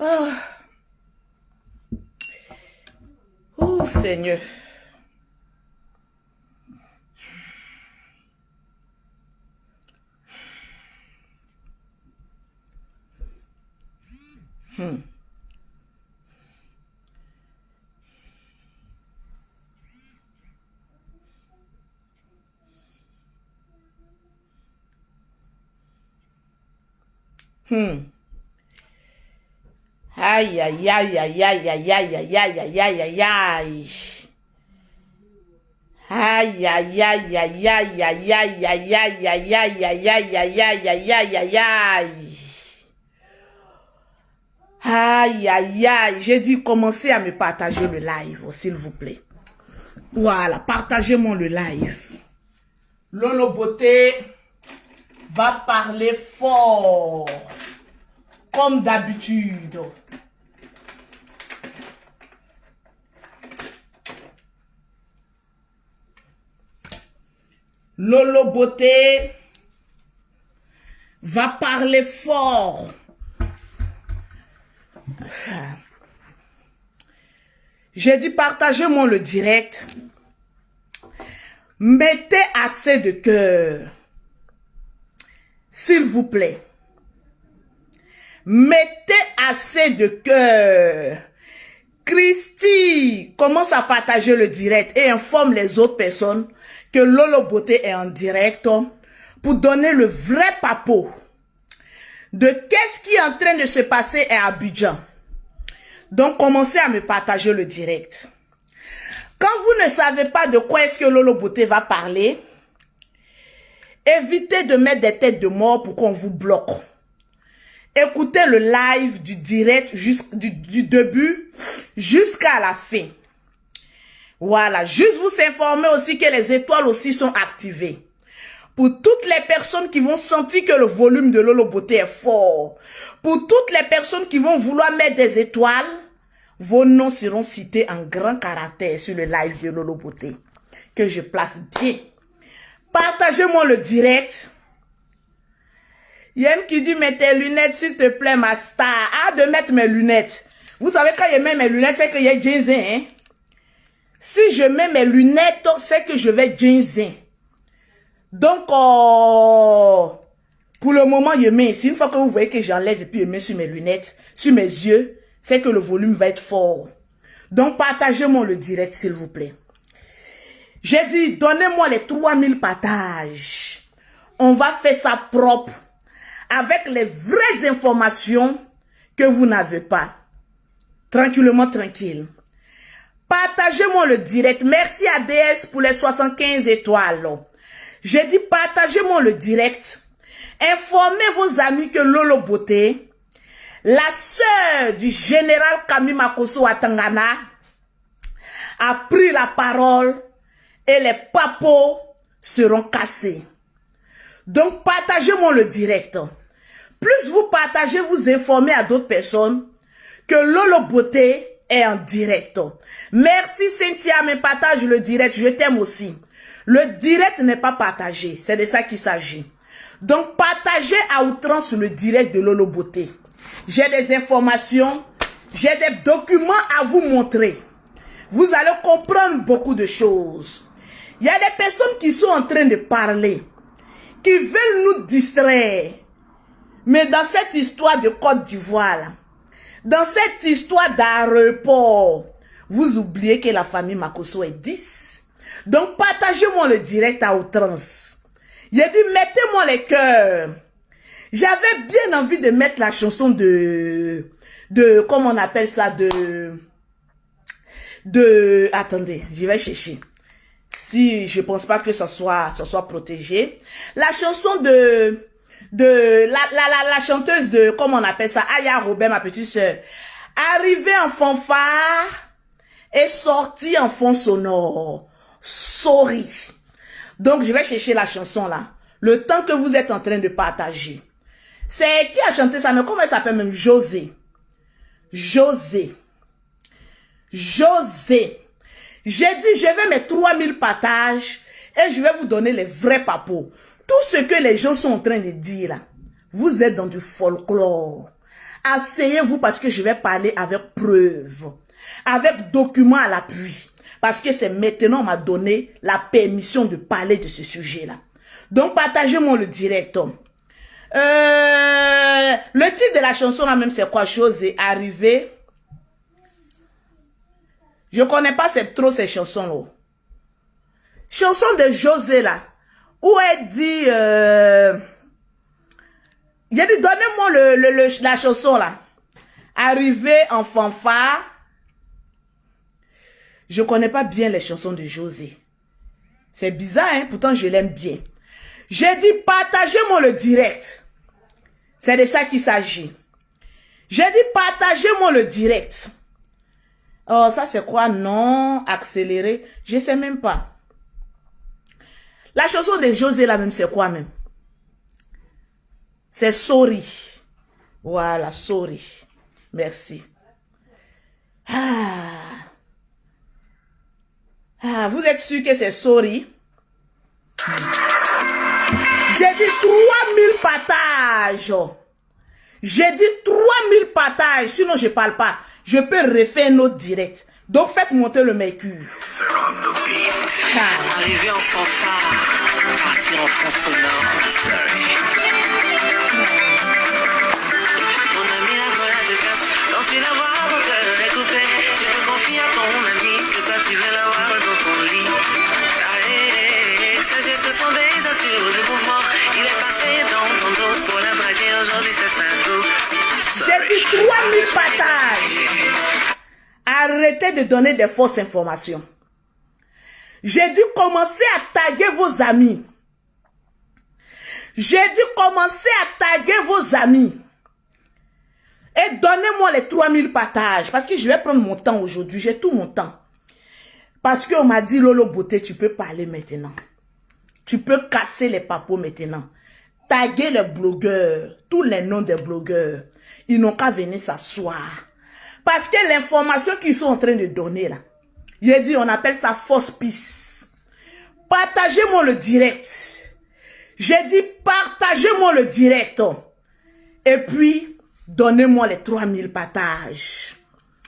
Ah. Oh Seigneur. Hmm. Hmm. Aïe, aïe, aïe, aïe, aïe, aïe, aïe, aïe, aïe, aïe, aïe, aïe, aïe. Aïe, aïe, aïe, aïe, aïe, aïe, aïe, aïe, aïe, aïe, aïe, aïe, aïe, aïe, aïe, aïe, aïe, aïe, aïe. Aïe, aïe, aïe. J'ai dit commencez à me partager le live, s'il vous plaît. Voilà, partagez-moi le live. Lolo Beauté va parler fort, comme d'habitude. Lolo Beauté va parler fort. J'ai dit partagez-moi le direct. Mettez assez de cœur. S'il vous plaît. Mettez assez de cœur. Christy commence à partager le direct et informe les autres personnes que Lolo Beauté est en direct pour donner le vrai papo de qu'est-ce qui est en train de se passer à Abidjan. Donc, commencez à me partager le direct. Quand vous ne savez pas de quoi est-ce que Lolo Beauté va parler, évitez de mettre des têtes de mort pour qu'on vous bloque. Écoutez le live du direct du début jusqu'à la fin. Voilà, juste vous informer aussi que les étoiles aussi sont activées. Pour toutes les personnes qui vont sentir que le volume de Lolo Beauté est fort. Pour toutes les personnes qui vont vouloir mettre des étoiles, vos noms seront cités en grand caractère sur le live de Lolo Beauté. Que je place bien. Partagez-moi le direct. Yann qui dit, mets tes lunettes, s'il te plaît, ma star. Ah, de mettre mes lunettes. Vous savez, quand je mets mes lunettes, c'est qu'il y a Jinzin, hein. Si je mets mes lunettes, c'est que je vais Jinzin. Donc, pour le moment, je mets ici. Une fois que vous voyez que j'enlève et puis je mets sur mes lunettes, sur mes yeux, c'est que le volume va être fort. Donc, partagez-moi le direct, s'il vous plaît. J'ai dit, donnez-moi les 3000 partages. On va faire ça propre. Avec les vraies informations que vous n'avez pas. Tranquillement, tranquille. Partagez-moi le direct. Merci à DS pour les 75 étoiles. J'ai dit partagez-moi le direct. Informez vos amis que Lolo Beauté, la sœur du général Kami Makosso à Tangana, a pris la parole et les papos seront cassés. Donc partagez-moi le direct. Plus vous partagez, vous informez à d'autres personnes que Lolo Beauté est en direct. Merci Cynthia, me partage le direct, je t'aime aussi. Le direct n'est pas partagé, c'est de ça qu'il s'agit. Donc partagez à outrance le direct de Lolo Beauté. J'ai des informations, j'ai des documents à vous montrer. Vous allez comprendre beaucoup de choses. Il y a des personnes qui sont en train de parler, qui veulent nous distraire. Mais dans cette histoire de Côte d'Ivoire, dans cette histoire d'aéroport, vous oubliez que la famille Makosso est 10. Donc, partagez-moi le direct à outrance. J'ai dit, mettez-moi les cœurs. J'avais bien envie de mettre la chanson de comment on appelle ça, attendez, je vais chercher. Si je pense pas que ça soit protégé. La chanson de la chanteuse de, comment on appelle ça, Aya Robert, ma petite soeur, arrivée en fanfare et sortie en fond sonore. Sorry. Donc, je vais chercher la chanson là. Le temps que vous êtes en train de partager. C'est qui a chanté ça? Mais comment elle s'appelle même? José. José. José. J'ai dit, je vais mettre 3000 partages et je vais vous donner les vrais papos. Tout ce que les gens sont en train de dire là, vous êtes dans du folklore. Asseyez-vous parce que je vais parler avec preuve, avec documents à l'appui. Parce que c'est maintenant on m'a donné la permission de parler de ce sujet-là. Donc, partagez-moi le direct. Le titre de la chanson là même, c'est quoi? Chose est arrivée. Je connais pas trop ces chansons-là. Chanson de José là, où elle dit... J'ai dit, donnez-moi la chanson là. Arrivé en fanfare. Je connais pas bien les chansons de José. C'est bizarre, hein? Pourtant je l'aime bien. J'ai dit, partagez-moi le direct. C'est de ça qu'il s'agit. J'ai dit, partagez-moi le direct. Oh, ça c'est quoi? Non, accéléré. Je sais même pas. La chanson de José là même, c'est quoi même? C'est Sorry. Voilà, Sorry. Merci. Vous êtes sûr que c'est Sorry? J'ai dit 3000 partages. J'ai dit 3000 partages. Sinon, je parle pas. Je peux refaire un autre direct. Donc, faites monter le mercure. Arriver en fanfare, partir en fond sonore. Mon ami, la colère de casse. Quand tu la vois, mon cœur est coupé. Tu te confies à ton ami que toi tu veux la voir dans ton lit. Ses yeux se sont déjà sur le mouvement. Il est passé dans ton dos pour la draguer. Aujourd'hui, c'est sa go. J'ai dit 3000 partages. Arrêtez de donner des fausses informations. J'ai dit commencez à taguer vos amis. J'ai dit commencez à taguer vos amis. Et donnez-moi les 3000 partages. Parce que je vais prendre mon temps aujourd'hui. J'ai tout mon temps. Parce qu'on m'a dit Lolo Beauté, tu peux parler maintenant. Tu peux casser les papos maintenant. Taguer les blogueurs. Tous les noms des blogueurs. Ils n'ont qu'à venir s'asseoir. Parce que l'information qu'ils sont en train de donner là. J'ai dit, on appelle ça fausse piste. Partagez-moi le direct. J'ai dit, partagez-moi le direct. Et puis, donnez-moi les 3000 partages.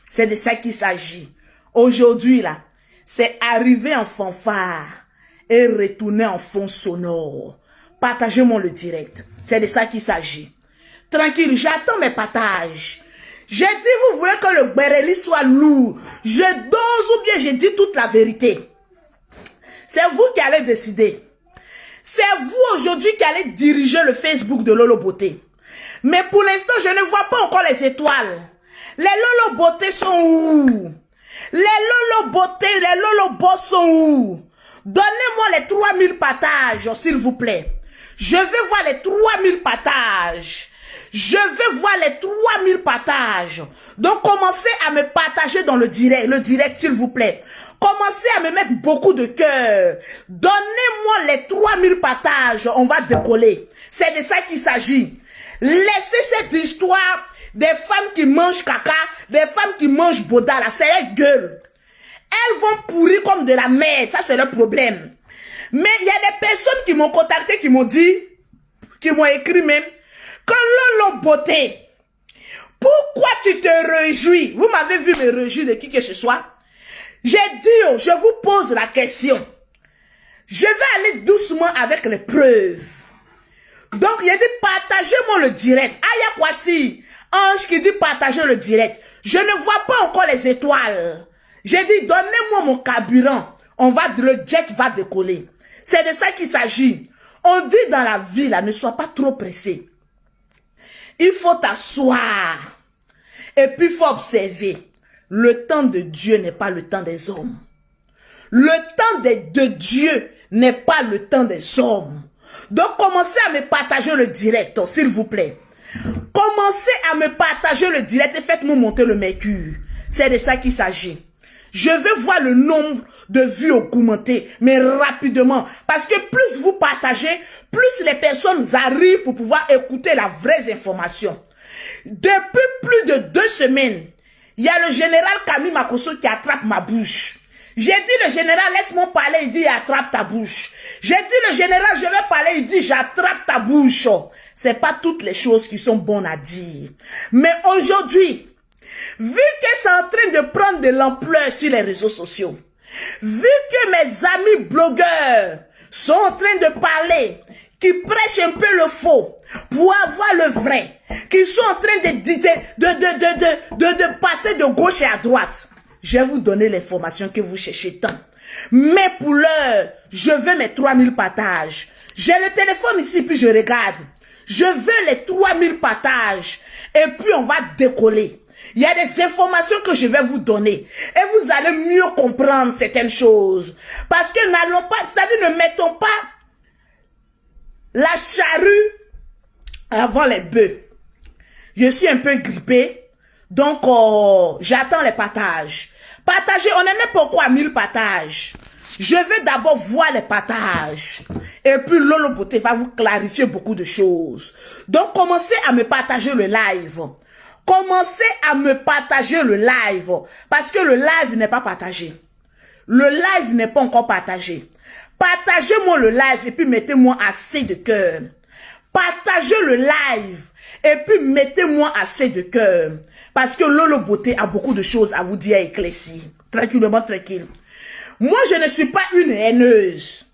C'est de ça qu'il s'agit. Aujourd'hui, là, c'est arriver en fanfare et retourner en fond sonore. Partagez-moi le direct. C'est de ça qu'il s'agit. Tranquille, j'attends mes partages. J'ai dit, vous voulez que le Bereli soit lourd. Je dose ou bien je dis toute la vérité. C'est vous qui allez décider. C'est vous aujourd'hui qui allez diriger le Facebook de Lolo Beauté. Mais pour l'instant, je ne vois pas encore les étoiles. Les Lolo Beauté sont où? Les Lolo Beauté, les Lolo Boss sont où? Donnez-moi les 3000 partages, s'il vous plaît. Je veux voir les 3000 partages. Je veux voir les 3000 partages. Donc, commencez à me partager dans le direct, s'il vous plaît. Commencez à me mettre beaucoup de cœur. Donnez-moi les 3000 partages. On va décoller. C'est de ça qu'il s'agit. Laissez cette histoire des femmes qui mangent caca, des femmes qui mangent boda, là. C'est leur gueule. Elles vont pourrir comme de la merde. Ça, c'est le problème. Mais il y a des personnes qui m'ont contacté, qui m'ont dit, qui m'ont écrit même, que Lolo Beauté, pourquoi tu te réjouis? Vous m'avez vu me réjouir de qui que ce soit. J'ai dit, je vous pose la question. Je vais aller doucement avec les preuves. Donc, il a dit, partagez-moi le direct. Aya Kwasi, Ange qui dit, partagez le direct. Je ne vois pas encore les étoiles. J'ai dit, donnez-moi mon carburant. Le jet va décoller. C'est de ça qu'il s'agit. On dit dans la vie, là, ne sois pas trop pressé. Il faut t'asseoir. Et puis, il faut observer. Le temps de Dieu n'est pas le temps des hommes. Le temps de Dieu n'est pas le temps des hommes. Donc, commencez à me partager le direct, s'il vous plaît. Commencez à me partager le direct et faites-moi monter le mercure. C'est de ça qu'il s'agit. Je veux voir le nombre de vues augmenter, mais rapidement. Parce que plus vous partagez, plus les personnes arrivent pour pouvoir écouter la vraie information. Depuis plus de 2 semaines, il y a le général Camille Makosso qui attrape ma bouche. J'ai dit, le général, laisse-moi parler, il dit, attrape ta bouche. J'ai dit, le général, je vais parler, il dit, j'attrape ta bouche. c'est pas toutes les choses qui sont bonnes à dire. Mais aujourd'hui, vu que c'est en train de prendre de l'ampleur sur les réseaux sociaux, vu que mes amis blogueurs sont en train de parler, qui prêchent un peu le faux pour avoir le vrai, qui sont en train de passer de gauche et à droite, je vais vous donner l'information que vous cherchez tant. Mais pour l'heure, je veux mes 3000 partages. J'ai le téléphone ici, puis je regarde. Je veux les 3000 partages. Et puis on va décoller. Il y a des informations que je vais vous donner. Et vous allez mieux comprendre certaines choses. Parce que n'allons pas, c'est-à-dire ne mettons pas la charrue avant les bœufs. Je suis un peu grippé. Donc, j'attends les partages. Partagez, on n'est même pas encore à 1000 partages. Je vais d'abord voir les partages. Et puis, Lolo Beauté va vous clarifier beaucoup de choses. Donc, commencez à me partager le live. Commencez à me partager le live. Parce que le live n'est pas partagé. Le live n'est pas encore partagé. Partagez-moi le live et puis mettez-moi assez de cœur. Partagez le live et puis mettez-moi assez de cœur. Parce que Lolo Beauté a beaucoup de choses à vous dire, éclaircir. Tranquillement, tranquille. Moi, je ne suis pas une haineuse.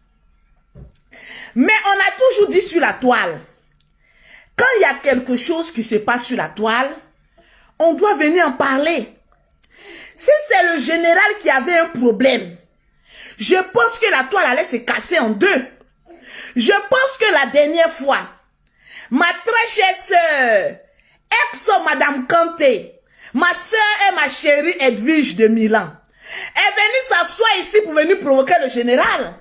Mais on a toujours dit sur la toile, quand il y a quelque chose qui se passe sur la toile, on doit venir en parler. Si c'est le général qui avait un problème, je pense que la toile allait se casser en deux. Je pense que la dernière fois, ma très chère sœur, ex-Madame Kanté, ma sœur et ma chérie Edwige de Milan, est venue s'asseoir ici pour venir provoquer le général.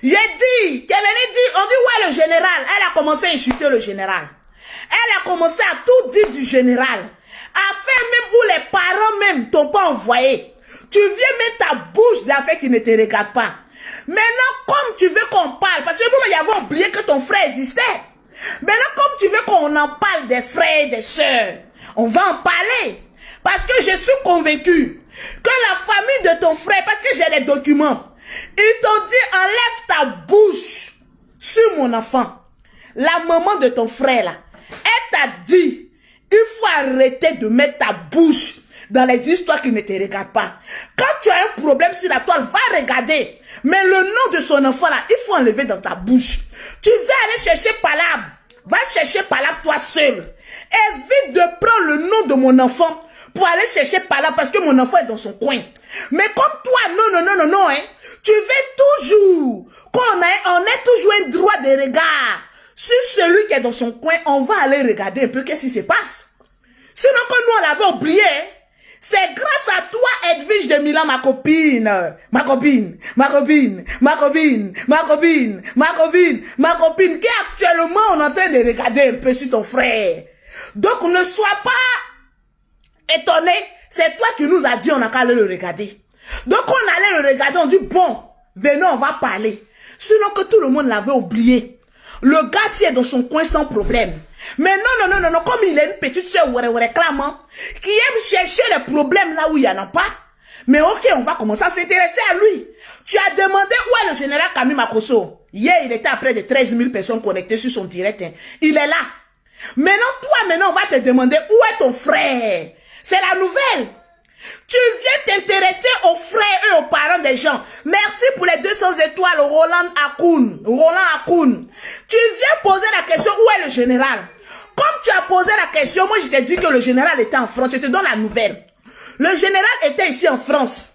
J'ai dit, qu'elle venait dire, on dit ouais le général. Elle a commencé à insulter le général. Elle a commencé à tout dire du général. Afin même où les parents même t'ont pas envoyé. Tu viens mettre ta bouche d'affaires qui ne te regarde pas. Maintenant, comme tu veux qu'on parle, parce que nous, il y avait oublié que ton frère existait. Maintenant, comme tu veux qu'on en parle des frères et des sœurs, on va en parler. Parce que je suis convaincu que la famille de ton frère, parce que j'ai les documents, ils t'ont dit, enlève ta bouche sur mon enfant. La maman de ton frère, là, elle t'a dit, il faut arrêter de mettre ta bouche dans les histoires qui ne te regardent pas. Quand tu as un problème sur la toile, va regarder. Mais le nom de son enfant, là, il faut enlever dans ta bouche. Tu vas aller chercher Palab. Va chercher Palab toi seul. Évite de prendre le nom de mon enfant pour aller chercher Palab parce que mon enfant est dans son coin. Mais comme toi, non, hein. Tu veux toujours qu'on ait toujours un droit de regard sur celui qui est dans son coin. On va aller regarder un peu qu'est-ce qui se passe. Sinon que nous, on l'avait oublié, hein. C'est grâce à toi, Edwige de Milan, ma copine, qui actuellement on est en train de regarder un peu sur ton frère. Donc ne sois pas étonné, c'est toi qui nous as dit on a qu'à aller le regarder. Donc on allait le regarder, on dit bon, venez on va parler. Sinon que tout le monde l'avait oublié. Le gars si est dans son coin sans problème. Mais non, comme il est une petite soeur clamant, qui aime chercher les problèmes là où il n'y en a pas. Mais ok, on va commencer à s'intéresser à lui. Tu as demandé où est le général Camille Makosso. Hier, il était à près de 13 000 personnes connectées sur son direct. Hein. Il est là. Maintenant, on va te demander où est ton frère. C'est la nouvelle. Tu viens t'intéresser aux frères et aux parents des gens. Merci pour les 200 étoiles, Roland Akoun. Tu viens poser la question où est le général. Comme tu as posé la question, moi je t'ai dit que le général était en France. Je te donne la nouvelle. Le général était ici en France.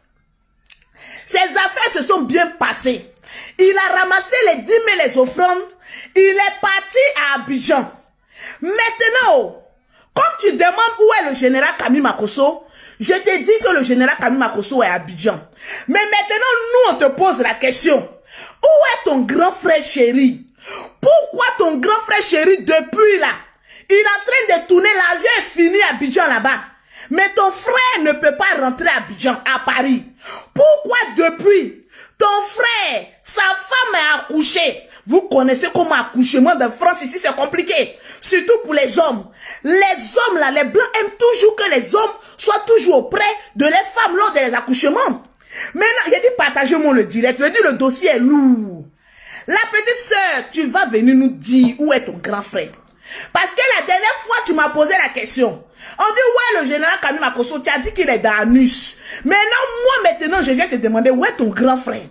Ses affaires se sont bien passées. Il a ramassé les 10 000 les offrandes. Il est parti à Abidjan. Maintenant, comme tu demandes où est le général Camille Makosso, je t'ai dit que le général Camille Makosso est à Abidjan. Mais maintenant, nous, on te pose la question. Où est ton grand frère chéri? Pourquoi ton grand frère chéri, depuis là, il est en train de tourner, l'argent est fini à Abidjan là-bas. Mais ton frère ne peut pas rentrer à Abidjan, à Paris. Pourquoi depuis, ton frère, sa femme est accouchée? Vous connaissez comment accouchement de France ici, c'est compliqué. Surtout pour les hommes. Les hommes là, les blancs aiment toujours que les hommes soient toujours auprès de les femmes lors des accouchements. Maintenant, j'ai dit partagez-moi le direct. Je dis le dossier est lourd. La petite sœur, tu vas venir nous dire où est ton grand frère. Parce que la dernière fois, tu m'as posé la question. On dit, ouais, le général Camille Makosso, tu as dit qu'il est dans Anus. Maintenant, moi, maintenant, je viens te demander, où est ton grand frère?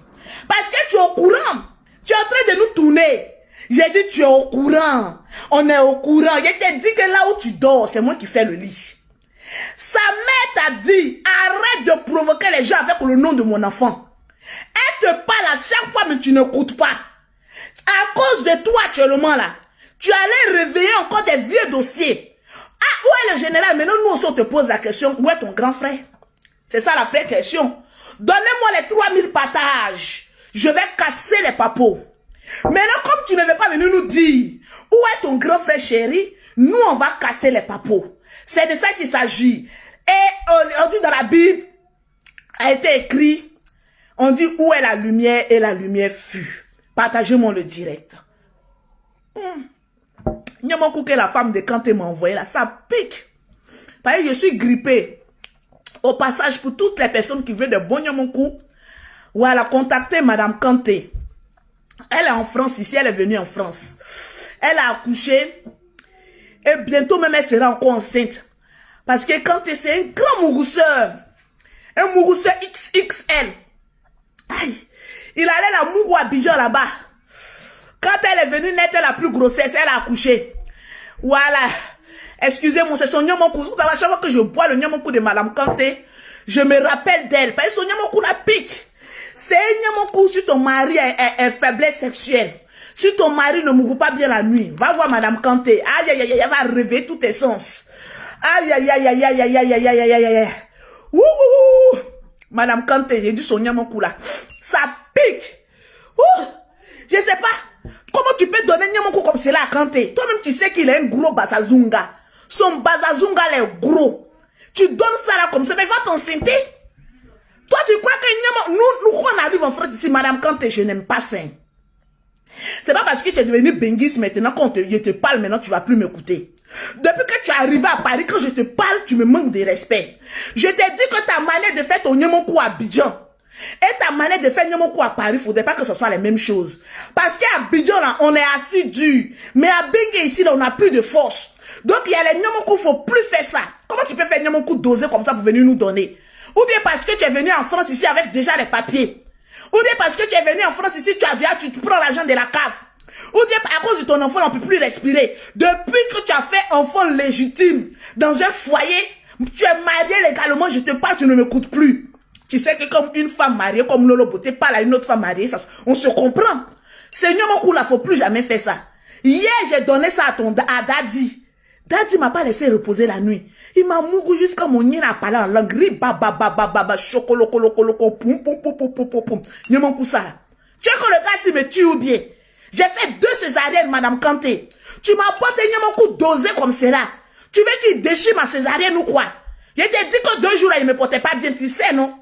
Parce que tu es au courant. Tu es en train de nous tourner. J'ai dit, tu es au courant. On est au courant. Je t'ai dit que là où tu dors, c'est moi qui fais le lit. Sa mère t'a dit, arrête de provoquer les gens avec le nom de mon enfant. Elle te parle à chaque fois, mais tu n'écoutes pas. À cause de toi actuellement là, tu allais réveiller encore des vieux dossiers. Ah, où est le général? Maintenant, nous aussi, on te pose la question, où est ton grand frère? C'est ça la vraie question. Donnez-moi les 3000 partages. Je vais casser les papeaux. Maintenant, comme tu ne veux pas venir nous dire, où est ton grand frère chéri? Nous, on va casser les papeaux. C'est de ça qu'il s'agit. Et on dit dans la Bible, a été écrit, on dit où est la lumière et la lumière fut. Partagez-moi le direct. Nyamokou que la femme de Kanté m'a envoyé là, ça pique. Parce que je suis grippée. Au passage, pour toutes les personnes qui veulent de bon Nyamokou, où elle a contacté Madame Kanté. Elle est en France ici, elle est venue en France. Elle a accouché. Et bientôt même elle sera encore enceinte. Parce que Kanté c'est un grand mougousseur. Un mougousseur XXL. Aïe. Il allait la mougou à Abidjan là-bas. Quand elle est venue naître la plus grossesse, elle a accouché. Voilà. Excusez-moi, c'est son Nyamokou. À chaque fois que je bois le Nyamokou de Madame Kanté, je me rappelle d'elle. Parce que son Nyamokou la pique. C'est un Nyamokou si ton mari est faiblesse sexuelle. Si ton mari ne mourut pas bien la nuit, va voir Madame Kanté. Aïe, aïe, aïe, elle va réveiller tous tes sens. Aïe, aïe, aïe, aïe, aïe, aïe, aïe, aïe, aïe, aïe, aïe. Ouh, Madame Kanté, j'ai dit son Nyamokou là. Ça pique. Ouh. Je sais pas. Comment tu peux donner Nyamokou comme cela à Kanté? Toi-même, tu sais qu'il est un gros bazazunga. Son bazazunga, il est gros. Tu donnes ça là comme ça, mais va t'enceinter. Toi, tu crois que Nyamokou... Nous, on arrive en France ici, Madame Kanté, je n'aime pas ça. C'est pas parce que tu es devenu Bengis maintenant, quand je te parle maintenant, tu vas plus m'écouter. Depuis que tu es arrivé à Paris, quand je te parle, tu me manques de respect. Je t'ai dit que ta manière de faire ton Nyamokou à Abidjan et ta manière de faire Nyamokou à Paris, il ne faudrait pas que ce soit les mêmes choses. Parce qu'à Abidjan, là, on est assis dur. Mais à Bengue, ici, là, on n'a plus de force. Donc, il y a les Nyamokou, il ne faut plus faire ça. Comment tu peux faire Nyamokou dosé comme ça pour venir nous donner? Ou bien parce que tu es venu en France ici avec déjà les papiers. Ou bien parce que tu es venu en France ici, tu prends l'argent de la cave. Ou bien à cause de ton enfant, on ne peut plus respirer. Depuis que tu as fait enfant légitime dans un foyer, tu es marié légalement, je te parle, tu ne m'écoutes plus. Tu sais que comme une femme mariée, comme Lolo Beauté, parle à une autre femme mariée, ça, on se comprend. Seigneur Mokou, là, faut plus jamais faire ça. Hier, j'ai donné ça à Daddy. Daddy m'a pas laissé reposer la nuit. Il m'a mougou jusqu'à mon nid a parlé en langue. Chocolo, poum, poum, poum, poum, poum, poum. Nyamokou ça là. Tu sais que le gars s'il me tue ou bien. J'ai fait 2 césariennes, Madame Kanté. Tu m'as porté Nyamokou dosé comme cela. Tu veux qu'il déchire ma césarienne ou quoi? Je t'ai dit que 2 jours là, il me portait pas bien, tu sais, non?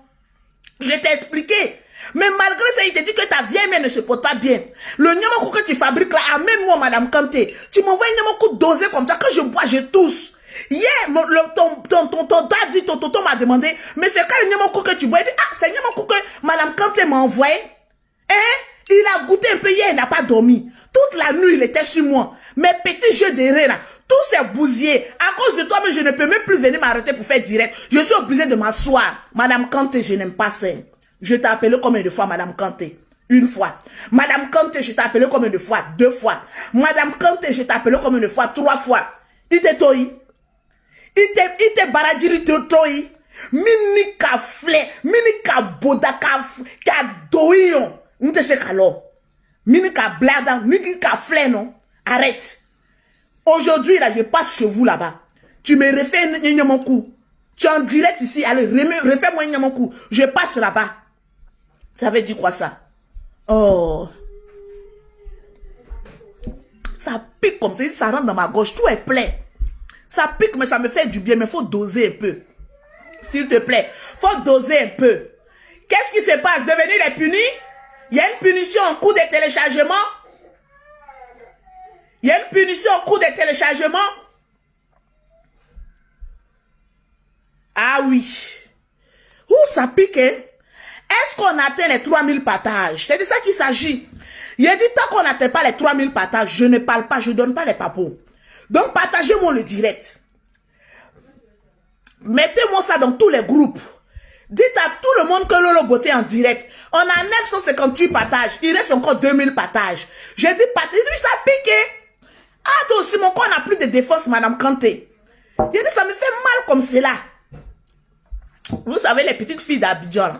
Je t'ai expliqué. Mais malgré ça, il te dit que ta vieille mère ne se porte pas bien. Le Nyamokou que tu fabriques là, amène-moi, Madame Kanté. Tu m'envoies un Nyamokou dosé comme ça, quand je bois, je tousse. Hier, ton daddy, ton tonton m'a demandé, mais c'est quand le Nyamokou que tu bois? Il dit, ah, c'est le Nyamokou que Madame Kanté m'a envoyé. Hein? Il a goûté un peu hier, il n'a pas dormi. Toute la nuit, il était sur moi. Mes petits jeux de rire là, tous ces bousiers. À cause de toi, mais je ne peux même plus venir m'arrêter pour faire direct. Je suis obligé de m'asseoir. Madame Kanté, je n'aime pas ça. Je t'ai appelé combien de fois, Madame Kanté? 1 fois. Madame Kanté, je t'ai appelé combien de fois? 2 fois. Madame Kanté, je t'ai appelé combien de fois? 3 fois. Il te toi. Il te baradiri te toi. Mini ka flé, mini ka boda ka doyon. Nous te sais qu'alors. Mini ka blada, mini ka flé, non? Arrête. Aujourd'hui, là, je passe chez vous là-bas. Tu me refais Nyamokou. Tu es en direct ici. Allez, refais-moi Nyamokou. Je passe là-bas. Ça veut dire quoi ça? Oh. Ça pique comme ça. Ça rentre dans ma gorge. Tout est plein. Ça pique, mais ça me fait du bien. Mais il faut doser un peu. S'il te plaît. Il faut doser un peu. Qu'est-ce qui se passe? Devenir les punis? Il y a une punition en cours de téléchargement. Il y a une punition en cours de téléchargement. Ah oui. Ouh, ça pique, hein? Est-ce qu'on atteint les 3000 partages? C'est de ça qu'il s'agit. Il a dit, tant qu'on n'atteint pas les 3000 partages, je ne parle pas, je ne donne pas les papos. Donc, partagez-moi le direct. Mettez-moi ça dans tous les groupes. Dites à tout le monde que Lolo Beauté en direct. On a 958 partages. Il reste encore 2000 partages. J'ai dit, ça pique. Ah, toi aussi, mon corps n'a plus de défense, Madame Kanté. J'ai dit, ça me fait mal comme cela. Vous savez, les petites filles d'Abidjan,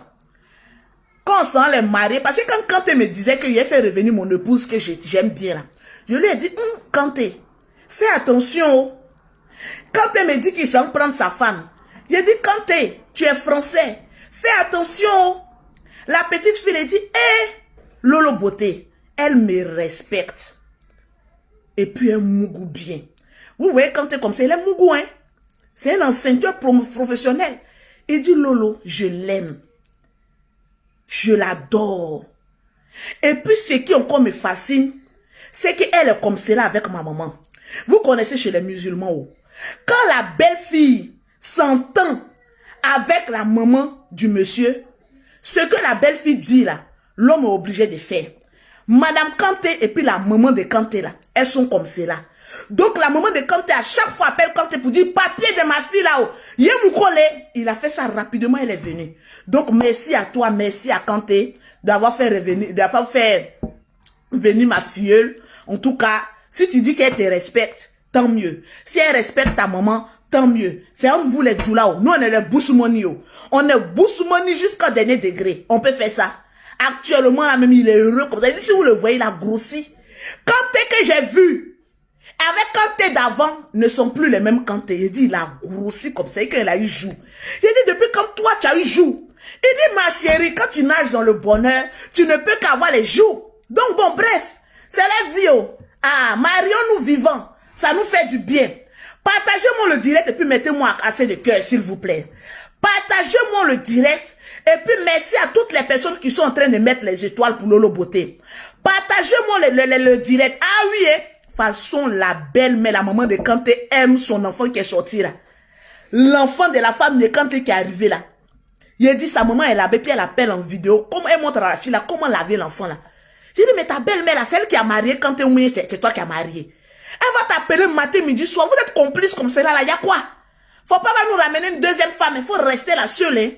quand on sent les mariés, parce que quand Kanté me disait qu'il a fait revenir mon épouse que j'aime bien, là, je lui ai dit, Kanté, fais attention. Kanté me dit qu'il s'en prendre sa femme. J'ai dit, Kanté, tu es français, fais attention. La petite fille a dit, Lolo Beauté, elle me respecte. Et puis elle mougou bien. Vous voyez, Kanté comme ça, elle est mougou, hein. C'est un enseignant professionnel. Il dit, Lolo, je l'aime. Je l'adore. Et puis, ce qui encore me fascine, c'est qu'elle est comme cela avec ma maman. Vous connaissez chez les musulmans, oh. Quand la belle-fille s'entend avec la maman du monsieur, ce que la belle-fille dit là, l'homme est obligé de faire. Madame Kanté et puis la maman de Kanté là, elles sont comme cela. Donc la maman de Kanté à chaque fois appelle Kanté pour dire papier de ma fille là-haut. Il a fait ça rapidement, elle est venue. Donc merci à toi, merci à Kanté d'avoir fait revenir, d'avoir fait venir ma filleule. En tout cas, si tu dis qu'elle te respecte, tant mieux. Si elle respecte ta maman, tant mieux. C'est entre vous les djoulao. Nous on est les boussoumoni. On est boussoumoni jusqu'au dernier degré. On peut faire ça. Actuellement là même il est heureux comme ça. Il dit, si vous le voyez, il a grossi. Kanté que j'ai vu avec Kanté d'avant ne sont plus les mêmes Kanté. Il dit, il a grossi comme ça et qu'il a eu jour. J'ai dit, depuis quand toi, tu as eu jour. Il dit, ma chérie, quand tu nages dans le bonheur, tu ne peux qu'avoir les jours. Donc, bon, bref, c'est la vie. Ah, marions-nous vivants. Ça nous fait du bien. Partagez-moi le direct et puis mettez-moi assez de cœur, s'il vous plaît. Partagez-moi le direct et puis merci à toutes les personnes qui sont en train de mettre les étoiles pour Lolo Beauté. Partagez-moi le direct. Ah oui, façon, la belle-mère, la maman de Kanté aime son enfant qui est sorti là. L'enfant de la femme de Kanté qui est arrivé là. Il a dit, sa maman est là-bas, puis elle appelle en vidéo. Comment elle montre à la fille là, comment laver l'enfant là. J'ai dit, mais ta belle-mère là, celle qui a marié Kanté, oui, c'est toi qui as marié. Elle va t'appeler matin, midi, soir. Vous êtes complices comme cela là, il y a quoi? Faut pas nous ramener une deuxième femme, il faut rester là seule, hein.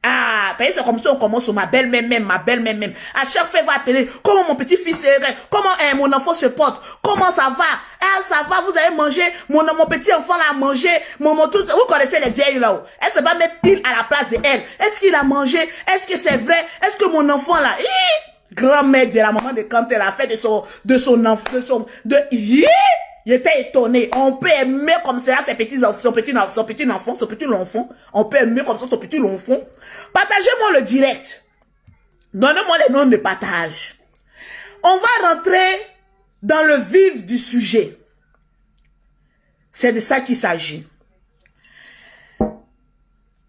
Ah, c'est comme ça on commence sur ma belle-mère même, ma belle-mère même. À chaque fois, elle va appeler, comment mon petit-fils, comment mon enfant se porte, comment ça va? Ah, ça va, vous avez mangé, mon petit-enfant a mangé, tout, vous connaissez les vieilles là-haut. Elle se va mettre il à la place de elle. Est-ce qu'il a mangé? Est-ce que c'est vrai? Est-ce que mon enfant là, grand-mère de la maman de Kanté l'a fait de son enfant, il était étonné. On peut aimer comme ça son petit enfant. On peut aimer comme ça son petit enfant. Partagez-moi le direct. Donnez-moi les noms de partage. On va rentrer dans le vif du sujet. C'est de ça qu'il s'agit.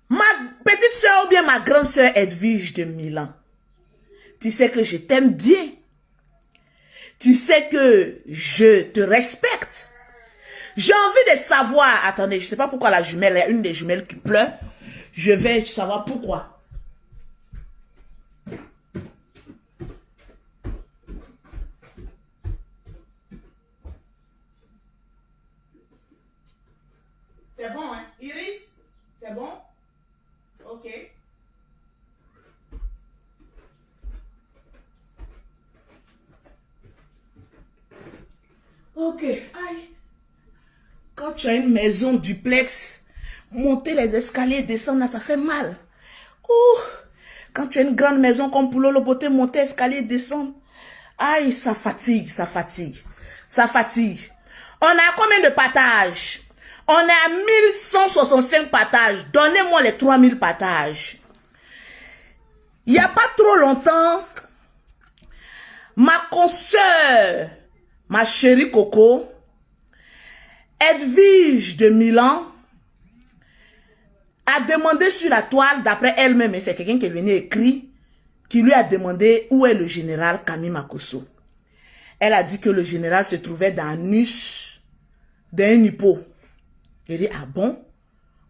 Ma petite soeur ou bien ma grande soeur Edwige de Milan. Tu sais que je t'aime bien. Tu sais que je te respecte. J'ai envie de savoir. Attendez, je ne sais pas pourquoi la jumelle, il y a une des jumelles qui pleure. Je vais savoir pourquoi. C'est bon, hein? Iris? C'est bon? Ok. Ok, aïe. Quand tu as une maison duplex, monter les escaliers, descendre là, ça fait mal. Ouh. Quand tu as une grande maison comme pour Lolo Beauté, monter escalier, descendre. Aïe, ça fatigue, ça fatigue. Ça fatigue. On a combien de partages? On est à 1165 partages. Donnez-moi les 3000 partages. Il n'y a pas trop longtemps, ma consoeur, ma chérie Coco, Edwige de Milan, a demandé sur la toile, d'après elle-même, et c'est quelqu'un qui est venu écrire, qui lui a demandé où est le général Camille Makosso. Elle a dit que le général se trouvait dans l'anus d'un hippo. Elle dit, ah bon?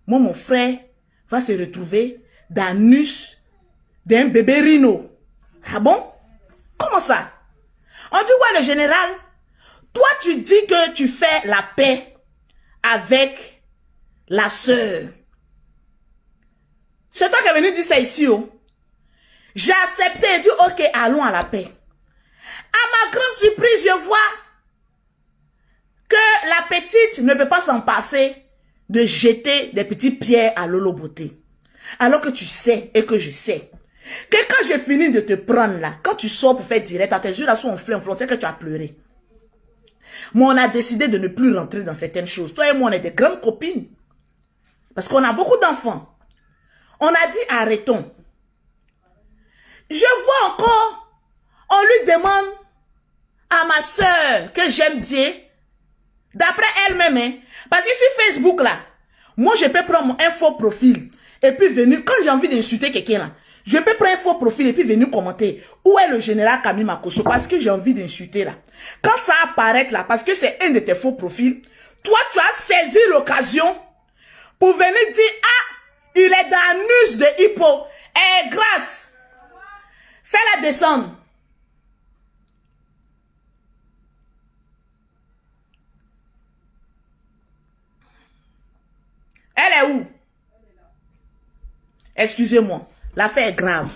Moi, mon frère va se retrouver dans l'anus d'un bébé rhino. Ah bon? Comment ça? On dit, ouais, le général, toi, tu dis que tu fais la paix avec la sœur. C'est toi qui es venu dire ça ici, oh. J'ai accepté et dit, ok, allons à la paix. À ma grande surprise, je vois que la petite ne peut pas s'en passer de jeter des petites pierres à Lolo Beauté. Alors que tu sais et que je sais que quand j'ai fini de te prendre là, quand tu sors pour faire direct, tes yeux là sont enflés, c'est que tu as pleuré. Moi, on a décidé de ne plus rentrer dans certaines choses. Toi et moi, on est des grandes copines. Parce qu'on a beaucoup d'enfants. On a dit arrêtons. Je vois encore, on lui demande à ma soeur que j'aime bien, d'après elle-même, hein, parce que sur Facebook là, moi je peux prendre un faux profil et puis venir, quand j'ai envie d'insulter quelqu'un là, je peux prendre un faux profil et puis venir commenter où est le général Camille Makosso parce que j'ai envie d'insulter là. Quand ça apparaît là, parce que c'est un de tes faux profils, toi tu as saisi l'occasion pour venir dire ah, il est dans l'anus de Hippo. Eh, grâce. Fais-la descendre. Elle est où? Excusez-moi. L'affaire est grave.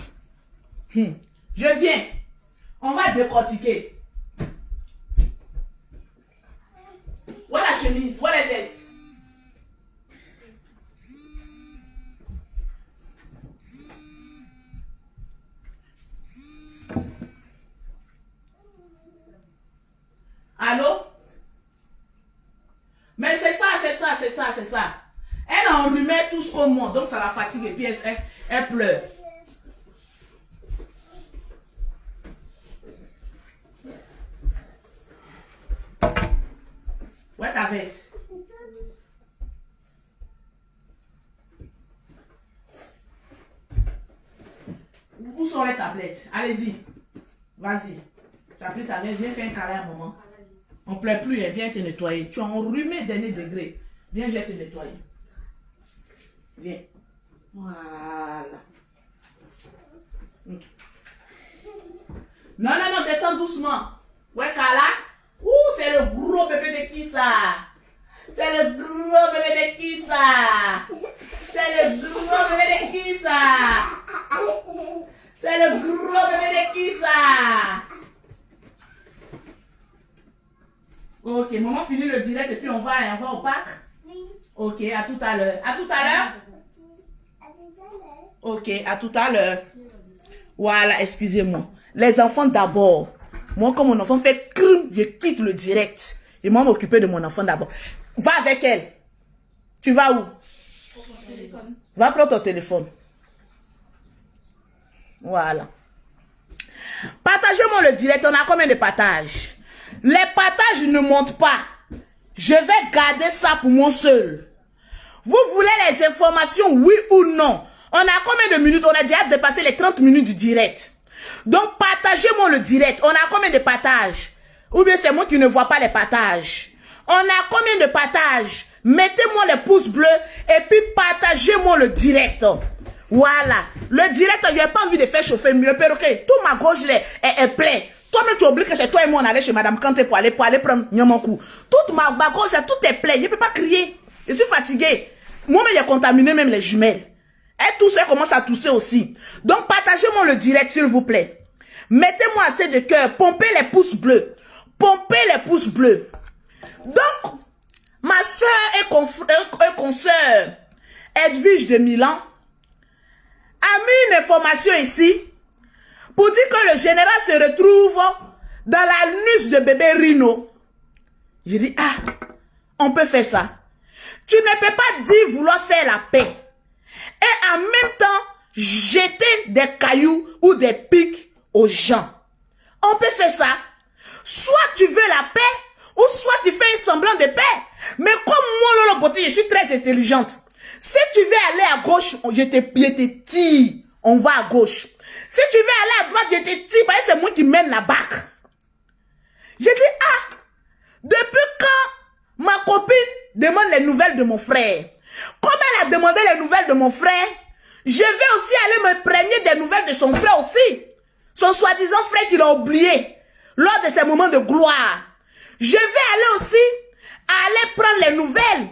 Je viens. On va décortiquer. Où est la chemise? Où est la veste? Allô? Mais c'est ça. Elle enrhumait tout ce qu'on monte, donc ça la fatigue et puis elle pleure. Où est ta veste? Où sont les tablettes? Allez-y. Vas-y. Tu as pris ta veste, viens faire un câlin un moment. On ne pleure plus, elle vient te nettoyer. Tu as enrhumé dernier degré. Viens, je vais te nettoyer. Viens. Voilà. Non, descends doucement. Ouais, Kala. Ouh, c'est le gros bébé de qui ça? C'est le gros bébé de qui ça? C'est le gros bébé de qui ça? C'est le gros bébé de qui ça? Ok, maman finit le direct et puis on va au parc? Oui. Ok, à tout à l'heure. À tout à l'heure? Ok, à tout à l'heure. Voilà, excusez-moi. Les enfants d'abord. Moi, quand mon enfant fait crime, je quitte le direct. Et moi, m'occuper de mon enfant d'abord. Va avec elle. Tu vas où? Va prendre ton téléphone. Voilà. Partagez-moi le direct. On a combien de partages? Les partages ne montent pas. Je vais garder ça pour moi seul. Vous voulez les informations, oui ou non? On a combien de minutes? On a déjà dépassé les 30 minutes du direct. Donc, partagez-moi le direct. On a combien de partages? Ou bien c'est moi qui ne vois pas les partages? On a combien de partages? Mettez-moi les pouces bleus et puis partagez-moi le direct. Voilà. Le direct, je n'ai pas envie de faire chauffer le perroquet. Tout ma gauche est plein. Toi-même, tu oublies que c'est toi et moi, on allait chez Madame Kanté pour aller prendre Nyamankou. Toute ma gauche, tout est plein. Je ne peux pas crier. Je suis fatiguée. Moi-même, j'ai contaminé même les jumelles. Et tous elles commencent à tousser aussi. Donc, partagez-moi le direct, s'il vous plaît. Mettez-moi assez de cœur. Pompez les pouces bleus. Pompez les pouces bleus. Donc, ma soeur et consoeur Edwige de Milan a mis une information ici pour dire que le général se retrouve dans l'anus de bébé Rino. J'ai dit, ah, on peut faire ça. Tu ne peux pas dire vouloir faire la paix et en même temps jeter des cailloux ou des pics aux gens. On peut faire ça. Soit tu veux la paix, ou soit tu fais un semblant de paix. Mais comme moi, Lolo Beauté, je suis très intelligente. Si tu veux aller à gauche, je te tire. On va à gauche. Si tu veux aller à droite, je te tire parce que c'est moi qui mène la barque. J'ai dit, ah, depuis quand ma copine demande les nouvelles de mon frère? Comme elle a demandé les nouvelles de mon frère, je vais aussi aller me prégner des nouvelles de son frère aussi. Son soi-disant frère qu'il a oublié lors de ses moments de gloire. Je vais aller aussi prendre les nouvelles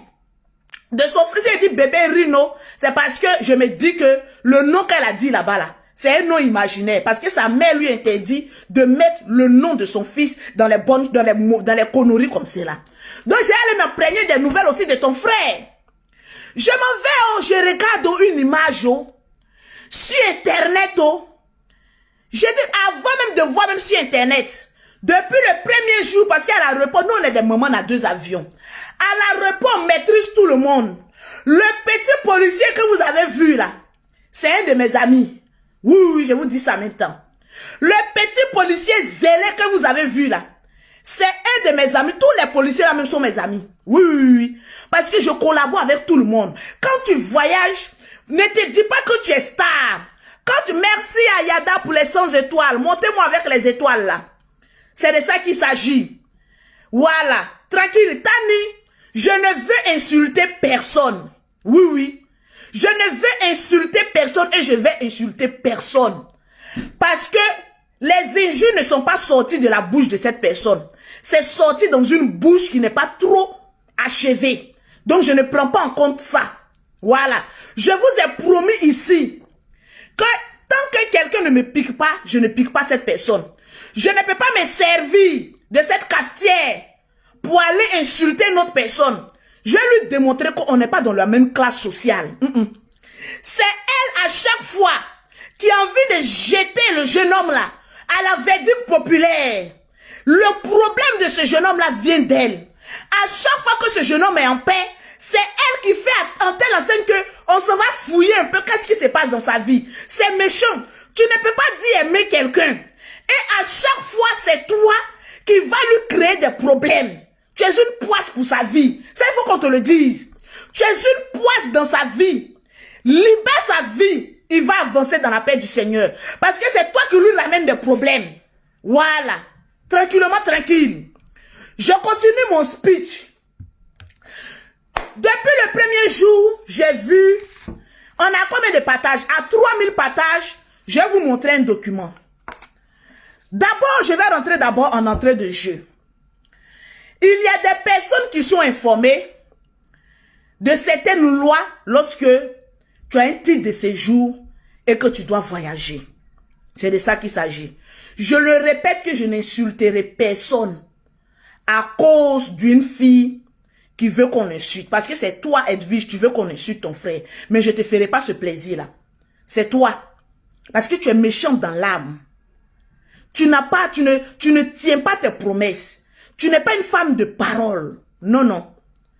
de son fils, elle dit bébé Rino, c'est parce que je me dis que le nom qu'elle a dit là-bas, là, c'est un nom imaginaire. Parce que sa mère lui interdit de mettre le nom de son fils dans les bonnes, dans les conneries comme cela. Donc j'ai allé m'imprégner des nouvelles aussi de ton frère. Je m'en vais, oh, je regarde une image, oh, sur Internet, oh. Je dis, avant même de voir, même sur Internet, depuis le premier jour, parce qu'à l'aéroport, nous on est des mamans à 2 avions. À l'aéroport, on maîtrise tout le monde. Le petit policier que vous avez vu là, c'est un de mes amis. Oui, oui, je vous dis ça en même temps. Le petit policier zélé que vous avez vu là, c'est un de mes amis. Tous les policiers là même sont mes amis. Oui, oui, oui. Parce que je collabore avec tout le monde. Quand tu voyages, ne te dis pas que tu es star. Quand tu merci à Yada pour les 100 étoiles, montez-moi avec les étoiles là. C'est de ça qu'il s'agit. Voilà. Tranquille. Tani, je ne veux insulter personne. Oui, oui. Je ne veux insulter personne et je vais insulter personne. Parce que les injures ne sont pas sorties de la bouche de cette personne. C'est sorti dans une bouche qui n'est pas trop achevée. Donc je ne prends pas en compte ça. Voilà. Je vous ai promis ici que tant que quelqu'un ne me pique pas, je ne pique pas cette personne. Je ne peux pas me servir de cette cafetière pour aller insulter une autre personne. Je vais lui démontrer qu'on n'est pas dans la même classe sociale. C'est elle à chaque fois qui a envie de jeter le jeune homme là à la verdict populaire. Le problème de ce jeune homme là vient d'elle. À chaque fois que ce jeune homme est en paix, c'est elle qui fait en telle enseigne que on se va fouiller un peu qu'est-ce qui se passe dans sa vie. C'est méchant. Tu ne peux pas dire aimer quelqu'un. Et à chaque fois, c'est toi qui vas lui créer des problèmes. Tu es une poisse pour sa vie. Ça, il faut qu'on te le dise. Tu es une poisse dans sa vie. Libère sa vie. Il va avancer dans la paix du Seigneur. Parce que c'est toi qui lui ramène des problèmes. Voilà. Tranquillement, tranquille. Je continue mon speech. Depuis le premier jour, j'ai vu, on a combien de partages? À 3000 partages, je vais vous montrer un document. D'abord, je vais rentrer d'abord en entrée de jeu. Il y a des personnes qui sont informées de certaines lois lorsque tu as un titre de séjour et que tu dois voyager. C'est de ça qu'il s'agit. Je le répète que je n'insulterai personne à cause d'une fille qui veut qu'on insulte. Parce que c'est toi, Edwige, tu veux qu'on insulte ton frère. Mais je ne te ferai pas ce plaisir-là. C'est toi. Parce que tu es méchante dans l'âme. Tu ne tiens pas tes promesses. Tu n'es pas une femme de parole. Non, non.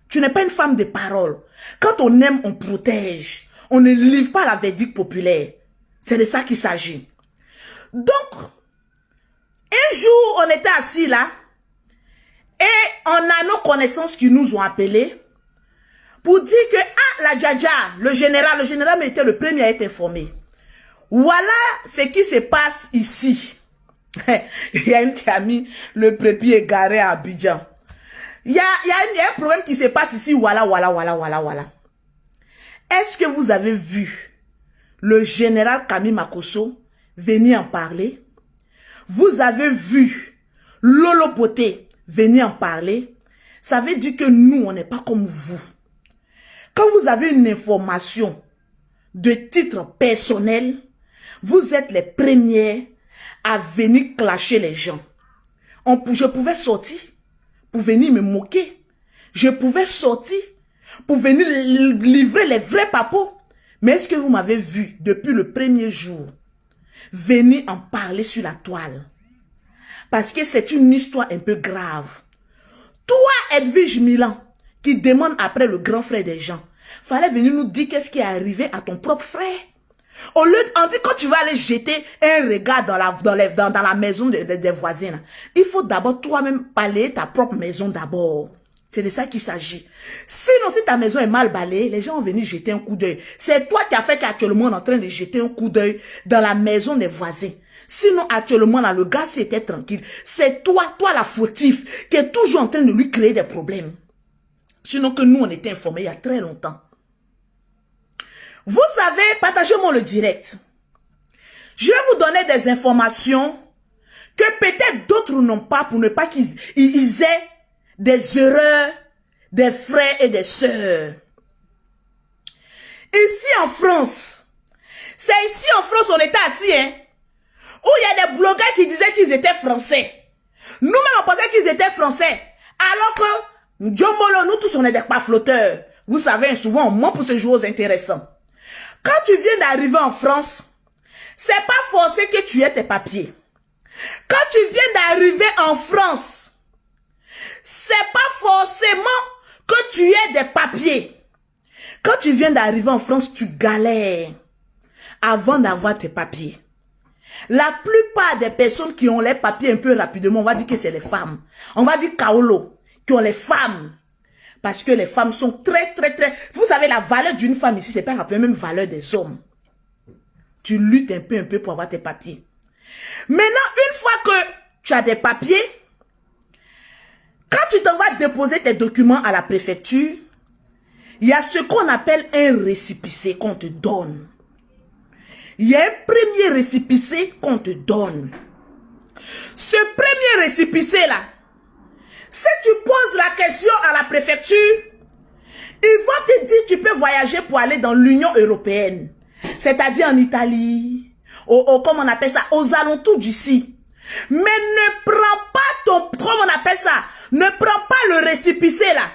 Tu n'es pas une femme de parole. Quand on aime, on protège. On ne livre pas la verdict populaire. C'est de ça qu'il s'agit. Donc, un jour, on était assis là. Et on a nos connaissances qui nous ont appelés pour dire que, ah, la Djadja, le général était le premier à être informé. Voilà ce qui se passe ici. Il y a une qui a mis le prépied égaré à Abidjan. Il y a un problème qui se passe ici. Voilà. Est-ce que vous avez vu le général Camille Makosso venir en parler? Vous avez vu Lolo Poté venir en parler? Ça veut dire que nous, on n'est pas comme vous. Quand vous avez une information de titre personnel, vous êtes les premiers à venir clasher les gens. Je pouvais sortir pour venir me moquer. Je pouvais sortir pour venir livrer les vrais papos. Mais est-ce que vous m'avez vu depuis le premier jour venir en parler sur la toile? Parce que c'est une histoire un peu grave. Toi, Edwige Milan, qui demande après le grand frère des gens, fallait venir nous dire qu'est-ce qui est arrivé à ton propre frère. Au lieu, on dit quand tu vas aller jeter un regard dans la maison des voisins, il faut d'abord toi-même balayer ta propre maison d'abord. C'est de ça qu'il s'agit. Sinon, si ta maison est mal balayée, les gens vont venir jeter un coup d'œil. C'est toi qui as fait qu'actuellement on est en train de jeter un coup d'œil dans la maison des voisins. Sinon, actuellement, là, le gars, c'était tranquille. C'est toi la fautif, qui est toujours en train de lui créer des problèmes. Sinon que nous, on était informés il y a très longtemps. Vous savez, partagez-moi le direct. Je vais vous donner des informations que peut-être d'autres n'ont pas pour ne pas qu'ils aient des erreurs des frères et des sœurs. Ici en France, c'est ici en France on était assis, hein, où il y a des blogueurs qui disaient qu'ils étaient français. Nous-mêmes on pensait qu'ils étaient français. Alors que, Djombolo, nous tous on est des paflotteurs. Vous savez, souvent on ment pour se jouer aux intéressants. Quand tu viens d'arriver en France, c'est pas forcé que tu aies tes papiers. Quand tu viens d'arriver en France, c'est pas forcément que tu aies des papiers. Quand tu viens d'arriver en France, tu galères avant d'avoir tes papiers. La plupart des personnes qui ont les papiers un peu rapidement, on va dire que c'est les femmes. On va dire Kaolo, qui ont les femmes. Parce que les femmes sont très... Vous savez, la valeur d'une femme ici, c'est pas la même valeur des hommes. Tu luttes un peu pour avoir tes papiers. Maintenant, une fois que tu as des papiers, quand tu t'en vas déposer tes documents à la préfecture, il y a ce qu'on appelle un récépissé qu'on te donne. Il y a un premier récépissé qu'on te donne. Ce premier récépissé-là, si tu poses la question à la préfecture, ils vont te dire que tu peux voyager pour aller dans l'Union européenne. C'est-à-dire en Italie, comment on appelle ça, aux alentours d'ici. Mais ne prends pas comment on appelle ça, ne prends pas le récépissé là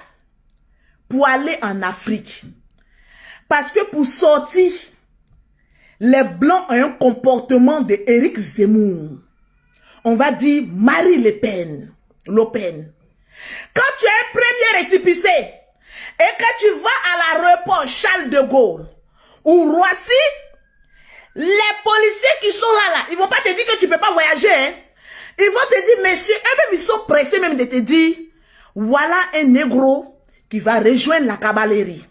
pour aller en Afrique. Parce que pour sortir, les Blancs ont un comportement de Éric Zemmour. On va dire Marie Le Pen. Quand tu as un premier récépissé et que tu vas à l'aéroport Charles de Gaulle ou Roissy, les policiers qui sont là, ils vont pas te dire que tu peux pas voyager. Hein? Ils vont te dire, monsieur, eux-mêmes ils sont pressés même de te dire, voilà un négro qui va rejoindre la cavalerie.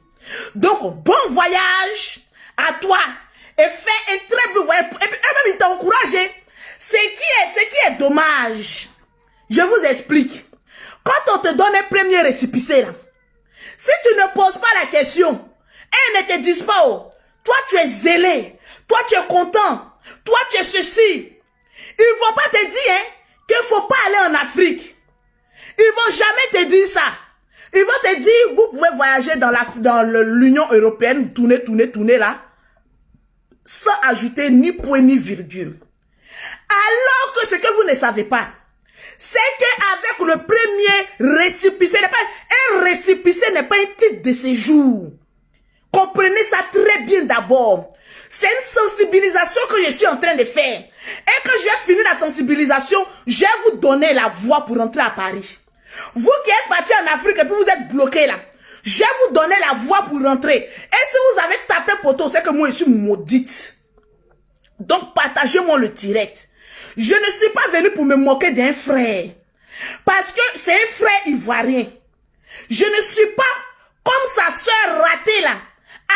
Donc, bon voyage à toi. Et fais un très beau voyage. Et puis, eux-mêmes, ils t'encouragent. Ce qui est dommage. Je vous explique. Quand on te donne un premier récépissé, là, si tu ne poses pas la question, et ne te disent pas, oh, toi, tu es zélé. Toi, tu es content. Toi, tu es ceci. Ils vont pas te dire hein, qu'il ne faut pas aller en Afrique. Ils vont jamais te dire ça. Ils vont te dire, vous pouvez voyager dans l'Union européenne, tourner là, sans ajouter ni point ni virgule. Alors que ce que vous ne savez pas, c'est qu'avec le premier récépissé, un récépissé n'est pas un titre de séjour. Comprenez ça très bien d'abord. C'est une sensibilisation que je suis en train de faire. Et quand je vais finir la sensibilisation, je vais vous donner la voie pour rentrer à Paris. Vous qui êtes partis en Afrique et puis vous êtes bloqués là, je vais vous donner la voie pour rentrer. Et si vous avez tapé poteau, c'est que moi je suis maudite. Donc partagez-moi le direct. Je ne suis pas venu pour me moquer d'un frère. Parce que c'est un frère ivoirien. Je ne suis pas comme sa soeur ratée là,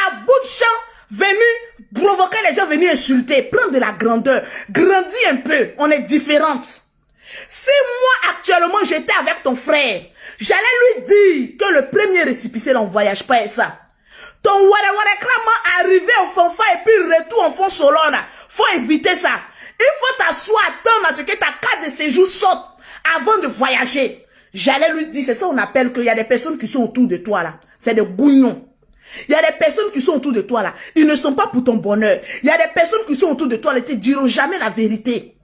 à bout de champ, venu provoquer les gens, venir insulter, prendre de la grandeur, grandis un peu, on est différentes. Si moi actuellement j'étais avec ton frère, j'allais lui dire que le premier récépissé là on voyage pas et ça. Ton clairement arrivé au fond et puis retour en fond solo là, faut éviter ça. Il faut t'asseoir, attendre à ce que ta carte de séjour sorte avant de voyager. J'allais lui dire, c'est ça on appelle qu'il y a des personnes qui sont autour de toi là, c'est des gougnons. Il y a des personnes qui sont autour de toi là, ils ne sont pas pour ton bonheur. Il y a des personnes qui sont autour de toi là, ils ne te diront jamais la vérité.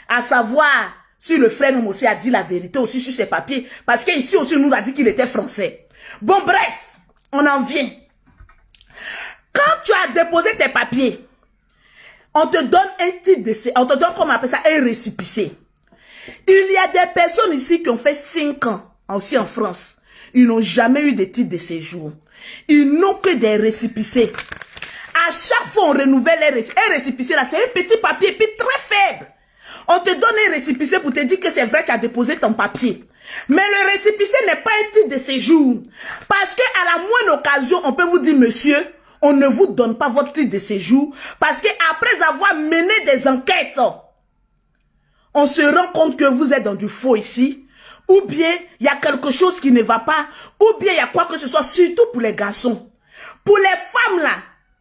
À savoir, si le frère même aussi a dit la vérité aussi sur ses papiers, parce qu'ici aussi on nous a dit qu'il était français. Bon bref, on en vient. Quand tu as déposé tes papiers, on te donne un titre de séjour, on te donne, comment on appelle ça, un récépissé. Il y a des personnes ici qui ont fait 5 ans, aussi en France. Ils n'ont jamais eu de titre de séjour. Ils n'ont que des récépissés. À chaque fois, on renouvelle un récépissé. Là, c'est un petit papier, puis très faible. On te donne un récépissé pour te dire que c'est vrai que tu as déposé ton papier. Mais le récépissé n'est pas un titre de séjour. Parce qu'à la moindre occasion, on peut vous dire, monsieur, on ne vous donne pas votre titre de séjour. Parce qu'après avoir mené des enquêtes, on se rend compte que vous êtes dans du faux ici. Ou bien, il y a quelque chose qui ne va pas. Ou bien, il y a quoi que ce soit, surtout pour les garçons. Pour les femmes, là,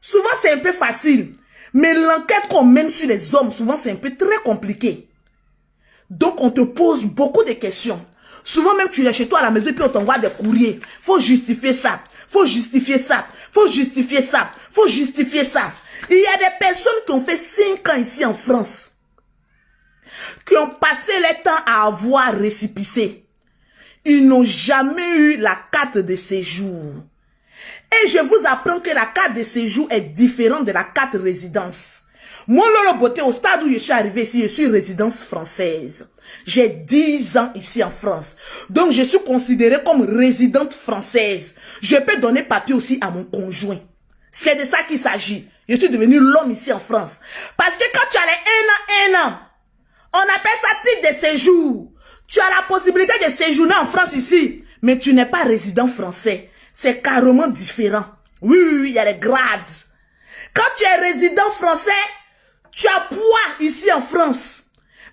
souvent, c'est un peu facile. Mais l'enquête qu'on mène sur les hommes, souvent, c'est un peu très compliqué. Donc, on te pose beaucoup de questions. Souvent, même, tu es chez toi à la maison et puis on t'envoie des courriers. Faut justifier ça. Faut justifier ça. Faut justifier ça. Faut justifier ça. Il y a des personnes qui ont fait 5 ans ici en France, qui ont passé le temps à avoir récépissé. Ils n'ont jamais eu la carte de séjour. Et je vous apprends que la carte de séjour est différente de la carte résidence. Moi, Lolo Beauté, au stade où je suis arrivé ici, je suis résidence française. J'ai 10 ans ici en France. Donc, je suis considérée comme résidente française. Je peux donner papier aussi à mon conjoint. C'est de ça qu'il s'agit. Je suis devenu l'homme ici en France. Parce que quand tu as les 1 an, on appelle ça titre de séjour. Tu as la possibilité de séjourner en France ici, mais tu n'es pas résident français. C'est carrément différent. Oui, il y a les grades. Quand tu es résident français, tu as poids ici en France.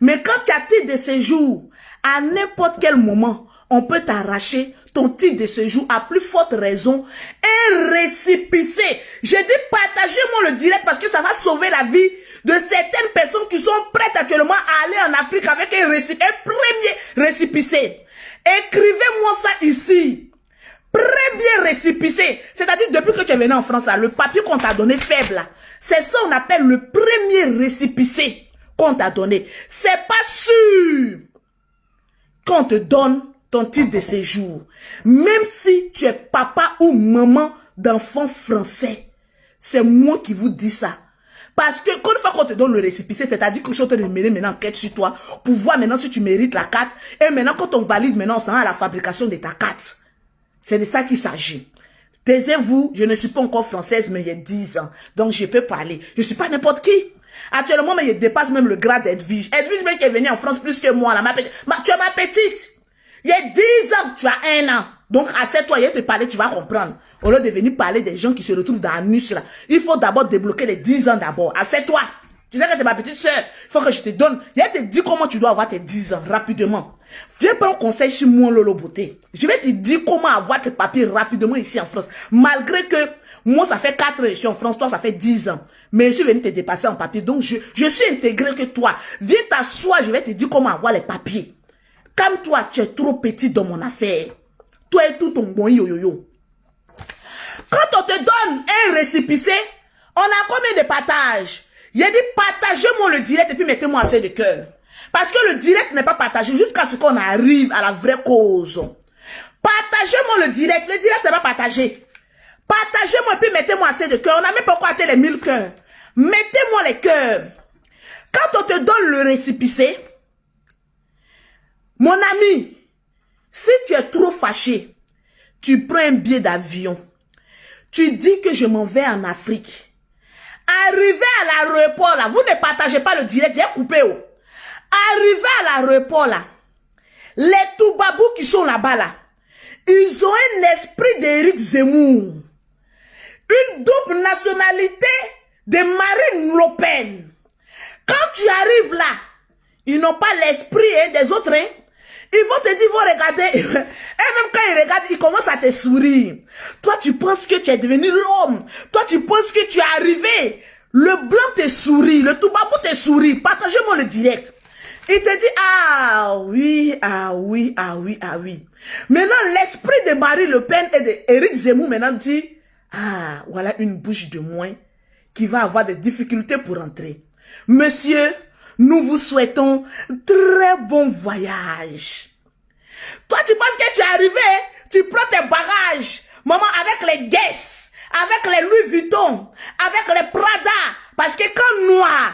Mais quand tu as titre de séjour, à n'importe quel moment, on peut t'arracher ton titre de séjour à plus forte raison et récépissé. Je dis partagez-moi le direct parce que ça va sauver la vie de certaines personnes qui sont prêtes actuellement à aller en Afrique avec un premier récépissé. Écrivez-moi ça ici. Premier récépissé. C'est-à-dire depuis que tu es venu en France, là, le papier qu'on t'a donné faible, c'est ça qu'on appelle le premier récépissé qu'on t'a donné. C'est pas sûr qu'on te donne ton titre de séjour. Même si tu es papa ou maman d'enfants français. C'est moi qui vous dis ça. Parce que quand une fois qu'on te donne le récépissé, c'est-à-dire que je suis en train de mener maintenant enquête sur toi pour voir maintenant si tu mérites la carte. Et maintenant, quand on valide, maintenant, on s'en va à la fabrication de ta carte. C'est de ça qu'il s'agit. Taisez-vous, je ne suis pas encore française, mais il y a 10 ans. Donc, je peux parler. Je ne suis pas n'importe qui. Actuellement, mais je dépasse même le grade d'Edwige. Edwige, même qui est venue en France plus que moi. Là, tu es ma petite. Il y a 10 ans, tu as 1 an. Donc, assieds-toi, je te parler, tu vas comprendre. Au lieu de venir parler des gens qui se retrouvent dans la nuit, là. Il faut d'abord débloquer les 10 ans d'abord. Assieds-toi. Tu sais que tu es ma petite soeur. Il faut que je te donne. Je te dis comment tu dois avoir tes 10 ans rapidement. Viens prendre conseil sur moi, Lolo Beauté. Je vais te dire comment avoir tes papiers rapidement ici en France. Malgré que moi, ça fait 4 ans que je suis en France. Toi, ça fait 10 ans. Mais je suis venu te dépasser en papier. Donc, je suis intégré que toi. Viens t'asseoir, je vais te dire comment avoir les papiers. Comme toi, tu es trop petit dans mon affaire. Toi et tout ton bon yo-yo-yo. Quand on te donne un récépissé, on a combien de partages? Il a dit partagez-moi le direct et puis mettez-moi assez de cœur. Parce que le direct n'est pas partagé jusqu'à ce qu'on arrive à la vraie cause. Partagez-moi le direct n'est pas partagé. Partagez-moi et puis mettez-moi assez de cœur. On n'a même pas encore atteint les 1000 cœurs. Mettez-moi les cœurs. Quand on te donne le récépissé, mon ami, si tu es trop fâché, tu prends un billet d'avion. Tu dis que je m'en vais en Afrique. Arrivé à l'aéroport là, vous ne partagez pas le direct, j'ai coupé. Arrivé à l'aéroport là, les Toubabous qui sont là-bas là, ils ont un esprit d'Éric Zemmour. Une double nationalité de Marine Le Pen. Quand tu arrives là, ils n'ont pas l'esprit des autres. Hein? Ils vont te dire, ils vont regarder. Et même quand ils regardent, ils commencent à te sourire. Toi, tu penses que tu es devenu l'homme. Toi, tu penses que tu es arrivé. Le blanc te sourit, le Toubabou te sourit. Partagez-moi le direct. Il te dit, ah oui, ah oui, ah oui, ah oui. Maintenant, l'esprit de Marie Le Pen et d'Éric Zemmour maintenant dit, ah, voilà une bouche de moins qui va avoir des difficultés pour entrer. Monsieur, nous vous souhaitons très bon voyage. Toi, tu penses que tu es arrivé, tu prends tes bagages, maman, avec les Guess, avec les Louis Vuitton, avec les Prada, parce que quand Noir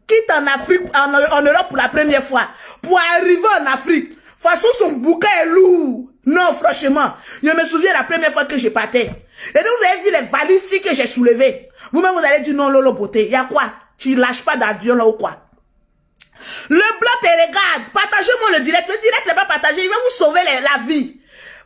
quitte en Afrique, en Europe pour la première fois, pour arriver en Afrique, façon son bouquin est lourd. Non, franchement, je me souviens la première fois que je partais. Et donc, vous avez vu les valises que j'ai soulevées. Vous-même, vous allez dire non, Lolo Beauté. Il y a quoi? Tu lâches pas d'avion là ou quoi? Le blanc te regarde. Partagez-moi le direct. Le direct n'est pas partagé. Il va vous sauver la vie.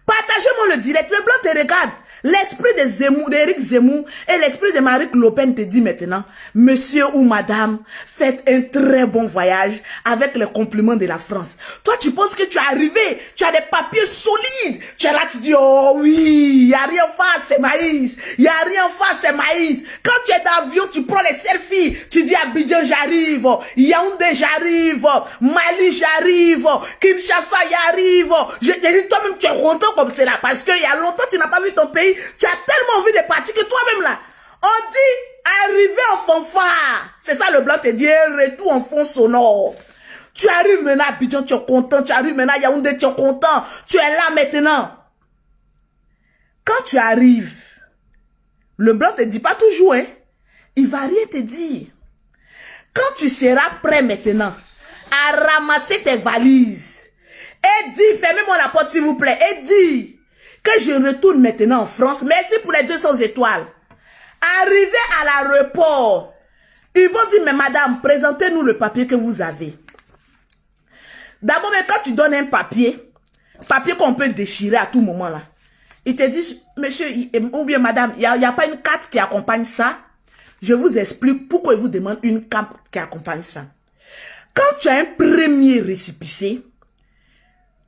Partagez-moi le direct. Le blanc te regarde. L'esprit de Zemmour, d'Éric Zemmour et l'esprit de Marie Le Pen te dit maintenant, monsieur ou madame, faites un très bon voyage avec les compliments de la France. Toi, tu penses que tu es arrivé, tu as des papiers solides. Tu es là, tu dis, oh oui, il n'y a rien en face, c'est maïs. Il n'y a rien en face, c'est maïs. Quand tu es dans l'avion, tu prends les selfies. Tu dis, Abidjan, j'arrive. Yaoundé, j'arrive. Mali, j'arrive. Kinshasa, j'arrive. Je te dis, toi-même, tu es content comme cela parce qu'il y a longtemps, tu n'as pas vu ton pays. partir. Tu as tellement envie de partir que toi-même là, on dit arriver en fanfare. C'est ça le blanc te dit, retour en fond sonore. Tu arrives maintenant à Abidjan, tu es content. Tu arrives maintenant à Yaoundé, tu es content. Tu es là maintenant. Quand tu arrives, le blanc te dit pas toujours, hein. Il va rien te dire. Quand tu seras prêt maintenant à ramasser tes valises et dis, fermez-moi la porte s'il vous plaît, et dis que je retourne maintenant en France, merci pour les 200 étoiles. Arrivé à l'aéroport, ils vont dire, mais madame, présentez-nous le papier que vous avez. D'abord, quand tu donnes un papier qu'on peut déchirer à tout moment là, ils te disent, monsieur ou bien madame, il n'y a pas une carte qui accompagne ça. Je vous explique pourquoi ils vous demandent une carte qui accompagne ça. Quand tu as un premier récépissé,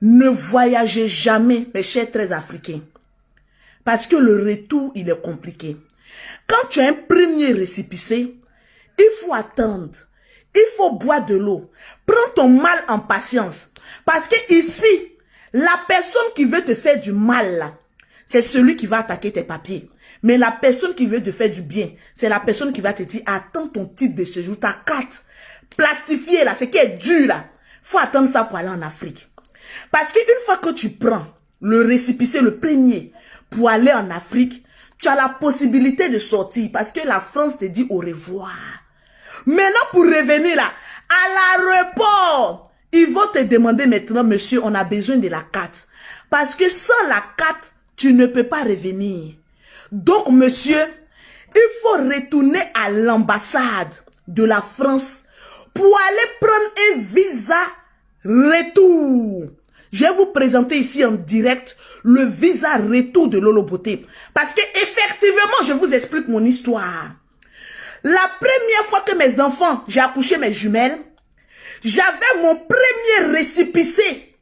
ne voyagez jamais, mes chers très africains. Parce que le retour, il est compliqué. Quand tu as un premier récépissé, il faut attendre. Il faut boire de l'eau. Prends ton mal en patience. Parce que ici, la personne qui veut te faire du mal, là, c'est celui qui va attaquer tes papiers. Mais la personne qui veut te faire du bien, c'est la personne qui va te dire, attends ton titre de séjour, ta carte plastifiée, là, ce qui est dur, là. Faut attendre ça pour aller en Afrique. Parce qu'une fois que tu prends le récépissé, le premier, pour aller en Afrique, tu as la possibilité de sortir parce que la France te dit au revoir. Maintenant, pour revenir là, à l'aéroport, ils vont te demander maintenant, monsieur, on a besoin de la carte. Parce que sans la carte, tu ne peux pas revenir. Donc, monsieur, il faut retourner à l'ambassade de la France pour aller prendre un visa retour. Je vais vous présenter ici en direct le visa retour de Lolo Beauté. Parce que effectivement, je vous explique mon histoire. La première fois que mes enfants, j'ai accouché mes jumelles, j'avais mon premier récépissé.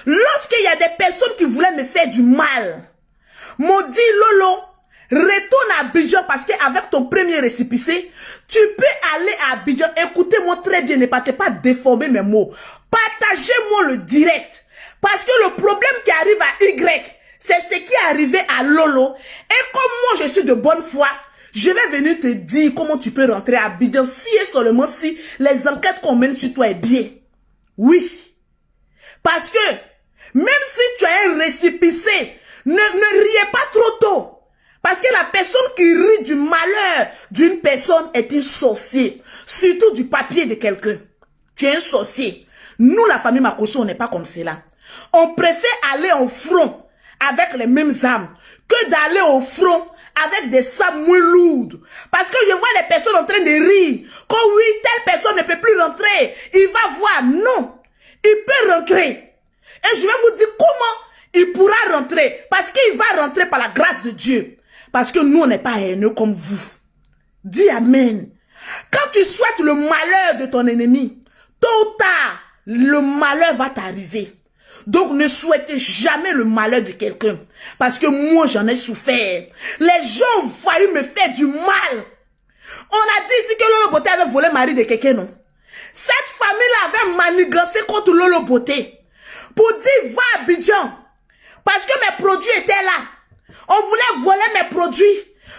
Lorsqu'il y a des personnes qui voulaient me faire du mal, m'ont dit, Lolo, retourne à Abidjan parce qu'avec ton premier récépissé, tu peux aller à Abidjan. Écoutez-moi très bien, ne partez pas déformer mes mots. Partagez-moi le direct. Parce que le problème qui arrive à Y, c'est ce qui est arrivé à Lolo. Et comme moi, je suis de bonne foi, je vais venir te dire comment tu peux rentrer à Abidjan si et seulement si les enquêtes qu'on mène sur toi est bien. Oui. Parce que, même si tu as un récépissé, ne riez pas trop tôt. Parce que la personne qui rit du malheur d'une personne est un sorcier. Surtout du papier de quelqu'un. Tu es un sorcier. Nous, la famille Makosso, on n'est pas comme cela. On préfère aller au front avec les mêmes armes que d'aller au front avec des sables moins lourdes. Parce que je vois les personnes en train de rire. Quand oui, telle personne ne peut plus rentrer. Il va voir. Non. Il peut rentrer. Et je vais vous dire comment il pourra rentrer. Parce qu'il va rentrer par la grâce de Dieu. Parce que nous, on n'est pas haineux comme vous. Dis Amen. Quand tu souhaites le malheur de ton ennemi, tôt ou tard, le malheur va t'arriver. Donc, ne souhaitez jamais le malheur de quelqu'un. Parce que moi, j'en ai souffert. Les gens ont failli me faire du mal. On a dit ici que Lolo Beauté avait volé le mari de quelqu'un, non? Cette famille-là avait manigancé contre Lolo Beauté. Pour dire, va à Abidjan. Parce que mes produits étaient là. On voulait voler mes produits.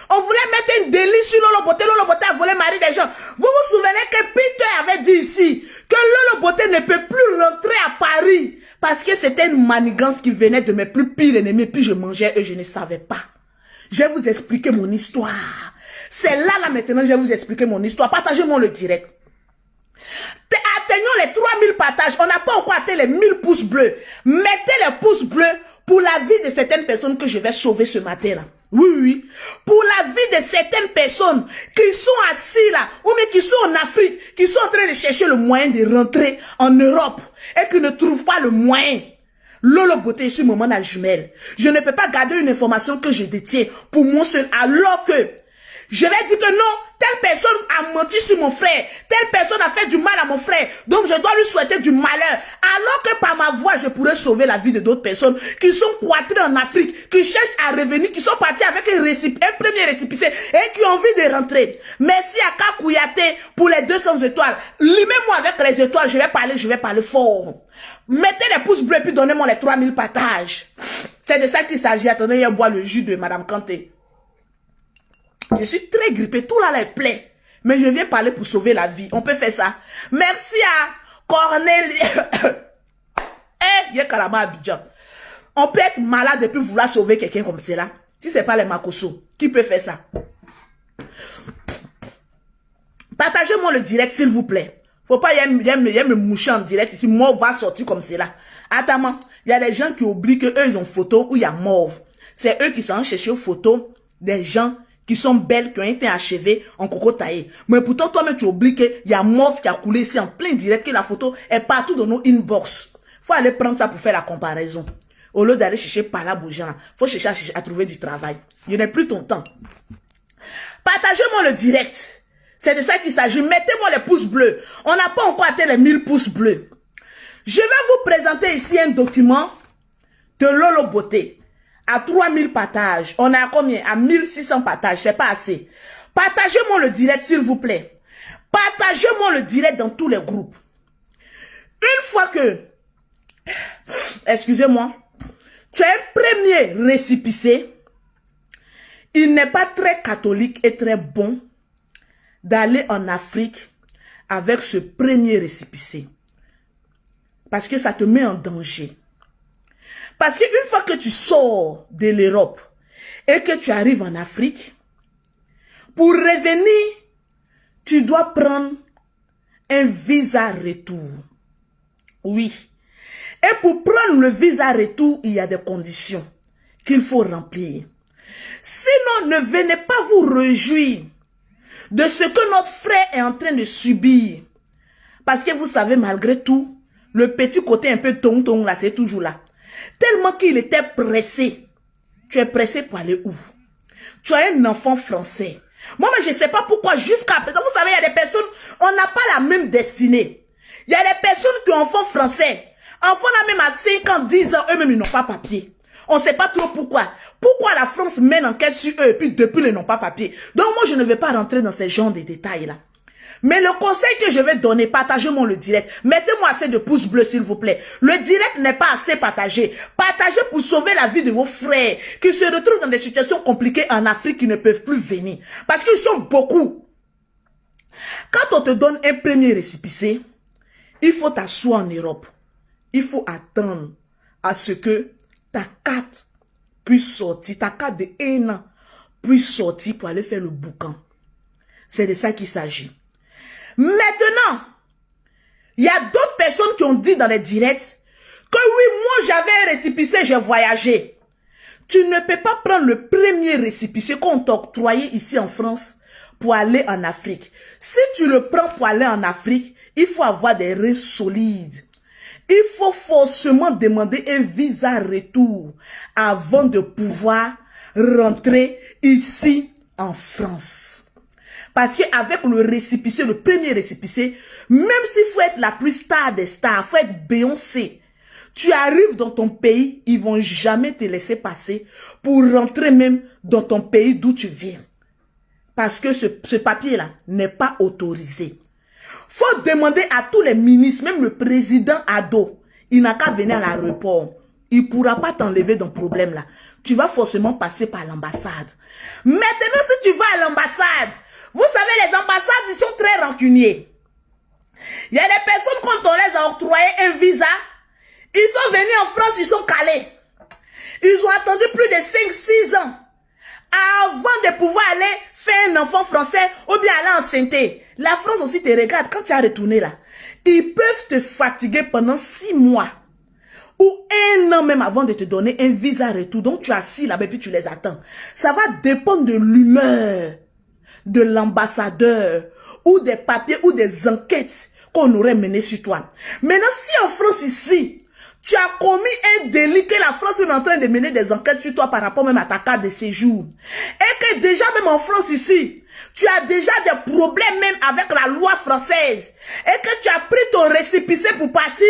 On voulait mettre un délit sur Lolo Beauté. Lolo Beauté a volé le mari des gens. Vous vous souvenez que Peter avait dit ici que Lolo Beauté ne peut plus rentrer à Paris parce que c'était une manigance qui venait de mes plus pires ennemis. Puis je mangeais et je ne savais pas. Je vais vous expliquer mon histoire. C'est là maintenant, je vais vous expliquer mon histoire. Partagez-moi le direct. Atteignons les 3000 partages. On n'a pas encore atteint les 1000 pouces bleus. Mettez les pouces bleus pour la vie de certaines personnes que je vais sauver ce matin-là. Oui, oui. Pour la vie de certaines personnes qui sont assis là, ou bien qui sont en Afrique, qui sont en train de chercher le moyen de rentrer en Europe et qui ne trouvent pas le moyen. Lolo Beauté est sur moment la jumelle. Je ne peux pas garder une information que je détiens pour moi seul, alors que je vais dire que non, telle personne a menti sur mon frère, telle personne a fait du mal à mon frère, donc je dois lui souhaiter du malheur, alors que par ma voix, je pourrais sauver la vie de d'autres personnes qui sont cloîtrées en Afrique, qui cherchent à revenir, qui sont partis avec un premier récépissé et qui ont envie de rentrer. Merci à Kakouyaté pour les 200 étoiles. Limez-moi avec les étoiles, je vais parler fort. Mettez les pouces bleus et puis donnez-moi les 3000 partages. C'est de ça qu'il s'agit. Attendez, je bois le jus de Madame Kanté. Je suis très grippée. Tout là, les plaies. Mais je viens parler pour sauver la vie. On peut faire ça. Merci à Cornélie. Yekalama Abidjan. On peut être malade et puis vouloir sauver quelqu'un comme cela. Si ce n'est pas les Makoso, qui peut faire ça? Partagez-moi le direct, s'il vous plaît. Faut pas y me moucher en direct ici. Mauve va sortir comme cela. Attends, il y a des gens qui oublient que eux ils ont photo où il y a Mauve. C'est eux qui sont chercher aux photos des gens qui sont belles, qui ont été achevées en coco taillé. Mais pourtant, toi-même, tu oublies qu'il y a Mauve qui a coulé ici en plein direct, que la photo est partout dans nos inbox. Faut aller prendre ça pour faire la comparaison. Au lieu d'aller chercher par là, bougeant, faut chercher à trouver du travail. Je n'ai plus ton temps. Partagez-moi le direct. C'est de ça qu'il s'agit. Mettez-moi les pouces bleus. On n'a pas encore atteint les 1000 pouces bleus. Je vais vous présenter ici un document de Lolo Beauté. À 3000 partages. On est à combien? À 1600 partages. C'est pas assez. Partagez-moi le direct, s'il vous plaît. Partagez-moi le direct dans tous les groupes. Une fois que... Excusez-moi. Tu as un premier récépissé. Il n'est pas très catholique et très bon d'aller en Afrique avec ce premier récépissé. Parce que ça te met en danger. Parce qu'une fois que tu sors de l'Europe et que tu arrives en Afrique, pour revenir, tu dois prendre un visa retour. Oui. Et pour prendre le visa retour, il y a des conditions qu'il faut remplir. Sinon, ne venez pas vous réjouir de ce que notre frère est en train de subir. Parce que vous savez, malgré tout, le petit côté un peu tong-tong là, c'est toujours là. Tellement qu'il était pressé. Tu es pressé pour aller où? Tu as un enfant français. Moi, mais je ne sais pas pourquoi jusqu'à présent, vous savez, il y a des personnes, on n'a pas la même destinée. Il y a des personnes qui ont enfants français. Enfants là même à 5 ans, 10 ans, eux-mêmes, ils n'ont pas papier. On ne sait pas trop pourquoi. Pourquoi la France mène enquête sur eux et puis depuis ils n'ont pas papier. Donc moi, je ne vais pas rentrer dans ces genres de détails-là. Mais le conseil que je vais donner, partagez-moi le direct. Mettez-moi assez de pouces bleus, s'il vous plaît. Le direct n'est pas assez partagé. Partagez pour sauver la vie de vos frères qui se retrouvent dans des situations compliquées en Afrique qui ne peuvent plus venir. Parce qu'ils sont beaucoup. Quand on te donne un premier récépissé, il faut t'asseoir en Europe. Il faut attendre à ce que ta carte puisse sortir, ta carte de 1 an puisse sortir pour aller faire le boucan. C'est de ça qu'il s'agit. Maintenant, il y a d'autres personnes qui ont dit dans les directs que oui, moi j'avais un récépissé, j'ai voyagé. Tu ne peux pas prendre le premier récépissé qu'on t'a octroyé ici en France pour aller en Afrique. Si tu le prends pour aller en Afrique, il faut avoir des reins solides. Il faut forcément demander un visa retour avant de pouvoir rentrer ici en France. Parce qu'avec le récépissé, le premier récépissé, même s'il faut être la plus star des stars, il faut être Beyoncé, tu arrives dans ton pays, ils ne vont jamais te laisser passer pour rentrer même dans ton pays d'où tu viens. Parce que ce papier-là n'est pas autorisé. Faut demander à tous les ministres, même le président Ado, il n'a qu'à venir à l'aéroport. Il ne pourra pas t'enlever dans le problème là. Tu vas forcément passer par l'ambassade. Maintenant, si tu vas à l'ambassade, vous savez, les ambassades, ils sont très rancuniers. Il y a des personnes, quand on les a octroyé un visa, ils sont venus en France, ils sont calés. Ils ont attendu plus de 5-6 ans avant de pouvoir aller faire un enfant français ou bien aller enceinter. La France aussi te regarde quand tu as retourné là. Ils peuvent te fatiguer pendant 6 mois ou 1 an même avant de te donner un visa retour. Donc tu es assis là-bas et puis tu les attends. Ça va dépendre de l'humeur de l'ambassadeur ou des papiers ou des enquêtes qu'on aurait menées sur toi. Maintenant, si en France ici, tu as commis un délit que la France est en train de mener des enquêtes sur toi par rapport même à ta carte de séjour, et que déjà même en France ici, tu as déjà des problèmes même avec la loi française, et que tu as pris ton récépissé pour partir,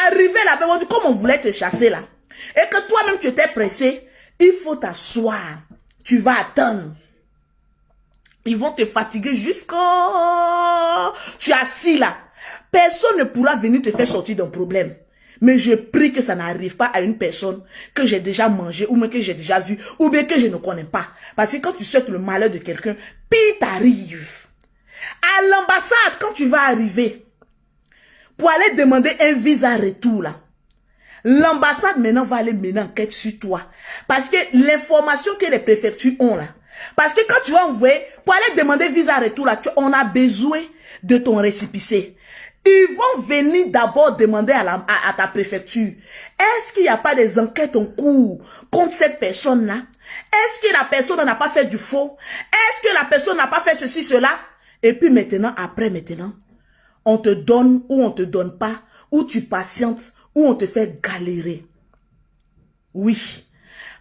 arriver là-bas, on dit comme on voulait te chasser là, et que toi-même tu étais pressé, il faut t'asseoir, tu vas attendre. Ils vont te fatiguer jusqu'à... Tu es assis là. Personne ne pourra venir te faire sortir d'un problème. Mais je prie que ça n'arrive pas à une personne que j'ai déjà mangé ou même que j'ai déjà vu ou bien que je ne connais pas. Parce que quand tu souhaites le malheur de quelqu'un, pire t'arrive. À l'ambassade, quand tu vas arriver, pour aller demander un visa retour là, l'ambassade maintenant va aller mener enquête sur toi. Parce que l'information que les préfectures ont là, parce que quand tu vas envoyer, pour aller demander visa retour là, on a besoin de ton récépissé. Ils vont venir d'abord demander à ta préfecture, est-ce qu'il n'y a pas des enquêtes en cours contre cette personne-là? Est-ce que la personne n'a pas fait du faux? Est-ce que la personne n'a pas fait ceci, cela? Et puis maintenant, on te donne ou on te donne pas, ou tu patientes, ou on te fait galérer. Oui,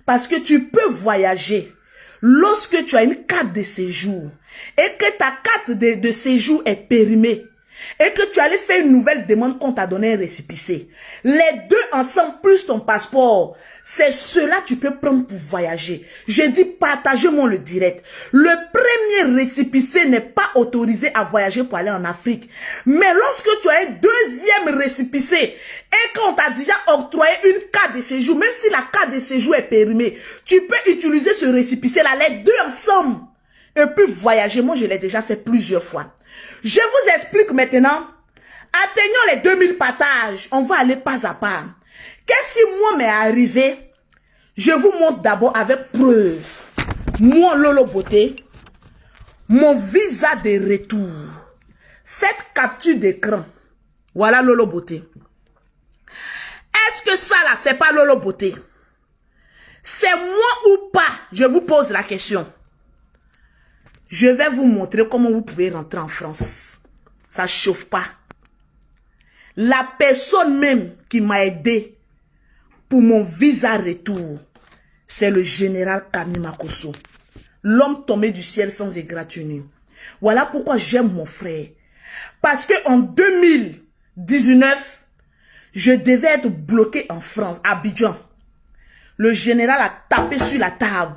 parce que tu peux voyager lorsque tu as une carte de séjour et que ta carte de séjour est périmée et que tu allais faire une nouvelle demande qu'on t'a donné un récépissé. Les deux ensemble plus ton passeport, c'est cela tu peux prendre pour voyager. Je dis partagez-moi le direct. Le premier récépissé n'est pas autorisé à voyager pour aller en Afrique. Mais lorsque tu as un deuxième récépissé et qu'on t'a déjà octroyé une carte de séjour, même si la carte de séjour est périmée, tu peux utiliser ce récépissé-là, les deux ensemble. Et puis voyager, moi je l'ai déjà fait plusieurs fois. Je vous explique maintenant. Atteignons les 2000 partages. On va aller pas à pas. Qu'est-ce qui moi m'est arrivé? Je vous montre d'abord avec preuve. Moi, Lolo Beauté, mon visa de retour. Faites capture d'écran. Voilà Lolo Beauté. Est-ce que ça là, c'est pas Lolo Beauté? C'est moi ou pas? Je vous pose la question. Je vais vous montrer comment vous pouvez rentrer en France. Ça ne chauffe pas. La personne même qui m'a aidé pour mon visa retour, c'est le général Kami Makosso. L'homme tombé du ciel sans égratignure. Voilà pourquoi j'aime mon frère. Parce qu'en 2019, je devais être bloqué en France, à Abidjan. Le général a tapé sur la table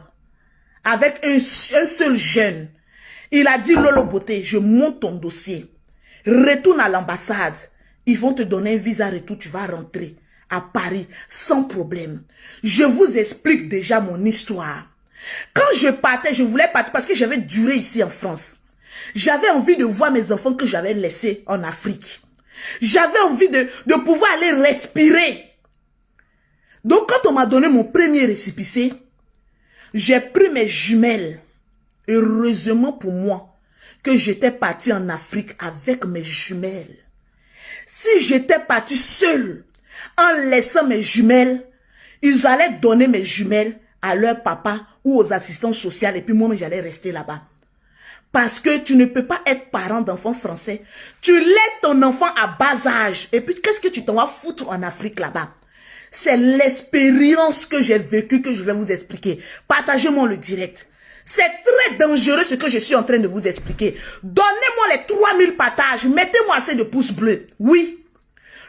avec un seul jeune. Il a dit, Lolo Beauté, je monte ton dossier. Retourne à l'ambassade. Ils vont te donner un visa retour. Tu vas rentrer à Paris sans problème. Je vous explique déjà mon histoire. Quand je partais, je voulais partir parce que j'avais duré ici en France. J'avais envie de voir mes enfants que j'avais laissés en Afrique. J'avais envie de pouvoir aller respirer. Donc quand on m'a donné mon premier récépissé, j'ai pris mes jumelles. Heureusement pour moi que j'étais parti en Afrique avec mes jumelles. Si j'étais parti seul en laissant mes jumelles, ils allaient donner mes jumelles à leur papa ou aux assistants sociaux et puis moi j'allais rester là-bas. Parce que tu ne peux pas être parent d'enfants français. Tu laisses ton enfant à bas âge et puis qu'est-ce que tu t'en vas foutre en Afrique là-bas? C'est l'expérience que j'ai vécue que je vais vous expliquer. Partagez-moi le direct. C'est très dangereux ce que je suis en train de vous expliquer. Donnez-moi les 3000 partages. Mettez-moi assez de pouces bleus. Oui.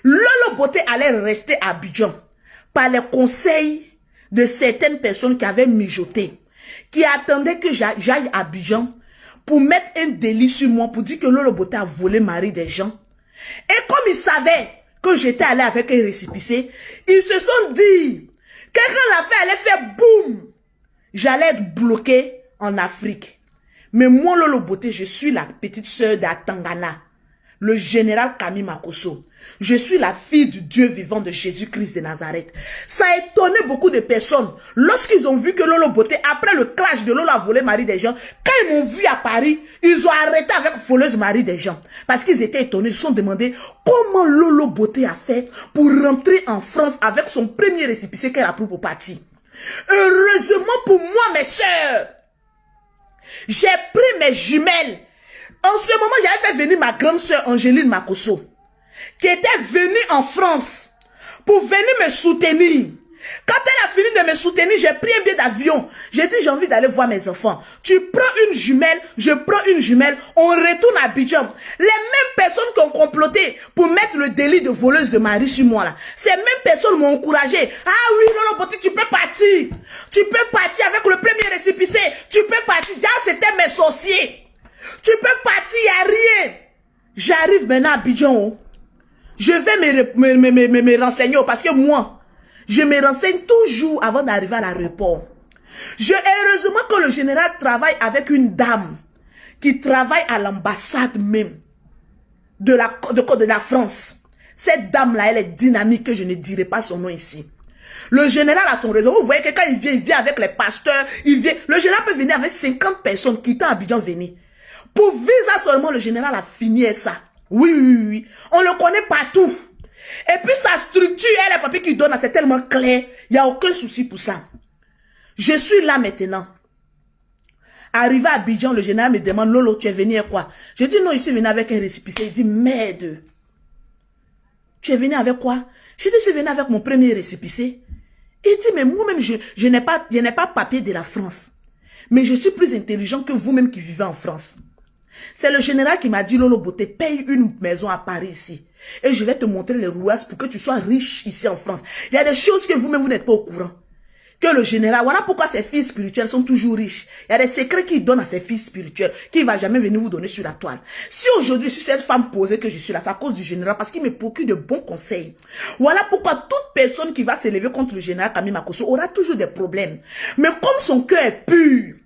Lolo Beauté allait rester à Abidjan par les conseils de certaines personnes qui avaient mijoté, qui attendaient que j'aille à Abidjan pour mettre un délit sur moi, pour dire que Lolo Beauté a volé mari des gens. Et comme ils savaient que j'étais allé avec un récépissé, ils se sont dit que quand l'affaire allait faire boum, j'allais être bloqué en Afrique. Mais moi, Lolo Beauté, je suis la petite sœur d'Atangana, le général Kami Makosso. Je suis la fille du Dieu vivant de Jésus-Christ de Nazareth. Ça a étonné beaucoup de personnes lorsqu'ils ont vu que Lolo Beauté, après le clash de Lolo a volé mari des gens, quand ils m'ont vu à Paris, ils ont arrêté avec voleuse mari des gens. Parce qu'ils étaient étonnés, ils se sont demandé comment Lolo Beauté a fait pour rentrer en France avec son premier récépissé qu'elle a pris pour partir. Heureusement pour moi, mes sœurs, j'ai pris mes jumelles. En ce moment, j'avais fait venir ma grande sœur Angéline Makosso, qui était venue en France pour venir me soutenir. Quand elle a fini de me soutenir, j'ai pris un billet d'avion. J'ai dit, j'ai envie d'aller voir mes enfants. Tu prends une jumelle, je prends une jumelle, on retourne à Abidjan. Les mêmes personnes qui ont comploté pour mettre le délit de voleuse de mari sur moi là, ces mêmes personnes m'ont encouragé. Ah oui, Lolo Beauté, tu peux partir. Tu peux partir avec le premier récépissé. Tu peux partir. Déjà, c'était mes sorciers. Tu peux partir, il n'y a rien. J'arrive maintenant à Abidjan. Oh. Je vais me renseigner parce que moi, je me renseigne toujours avant d'arriver à l'aéroport. Heureusement que le général travaille avec une dame qui travaille à l'ambassade même de la France. Cette dame-là, elle est dynamique, que je ne dirai pas son nom ici. Le général a son réseau. Vous voyez que quand il vient avec les pasteurs, le général peut venir avec 50 personnes qui sont à Abidjan venir. Pour visa seulement, le général a fini ça. Oui. On le connaît partout. Et puis sa structure, elle, les papiers qu'il donne, c'est tellement clair. Il n'y a aucun souci pour ça. Je suis là maintenant. Arrivé à Abidjan, le général me demande, Lolo, tu es venu avec quoi? Je dis non, je suis venu avec un récépissé. Il dit, merde. Tu es venu avec quoi? Je dis, je suis venu avec mon premier récépissé. Il dit, mais moi-même, je n'ai pas papier de la France. Mais je suis plus intelligent que vous-même qui vivez en France. C'est le général qui m'a dit, Lolo Beauté, paye une maison à Paris ici. Et je vais te montrer les rouasses pour que tu sois riche ici en France. Il y a des choses que vous-même, vous n'êtes pas au courant. Que le général, voilà pourquoi ses filles spirituelles sont toujours riches. Il y a des secrets qu'il donne à ses filles spirituelles, qu'il ne va jamais venir vous donner sur la toile. Si aujourd'hui, je suis cette femme posée que je suis là, c'est à cause du général, parce qu'il me procure de bons conseils. Voilà pourquoi toute personne qui va s'élever contre le général Camille Makosso aura toujours des problèmes. Mais comme son cœur est pur,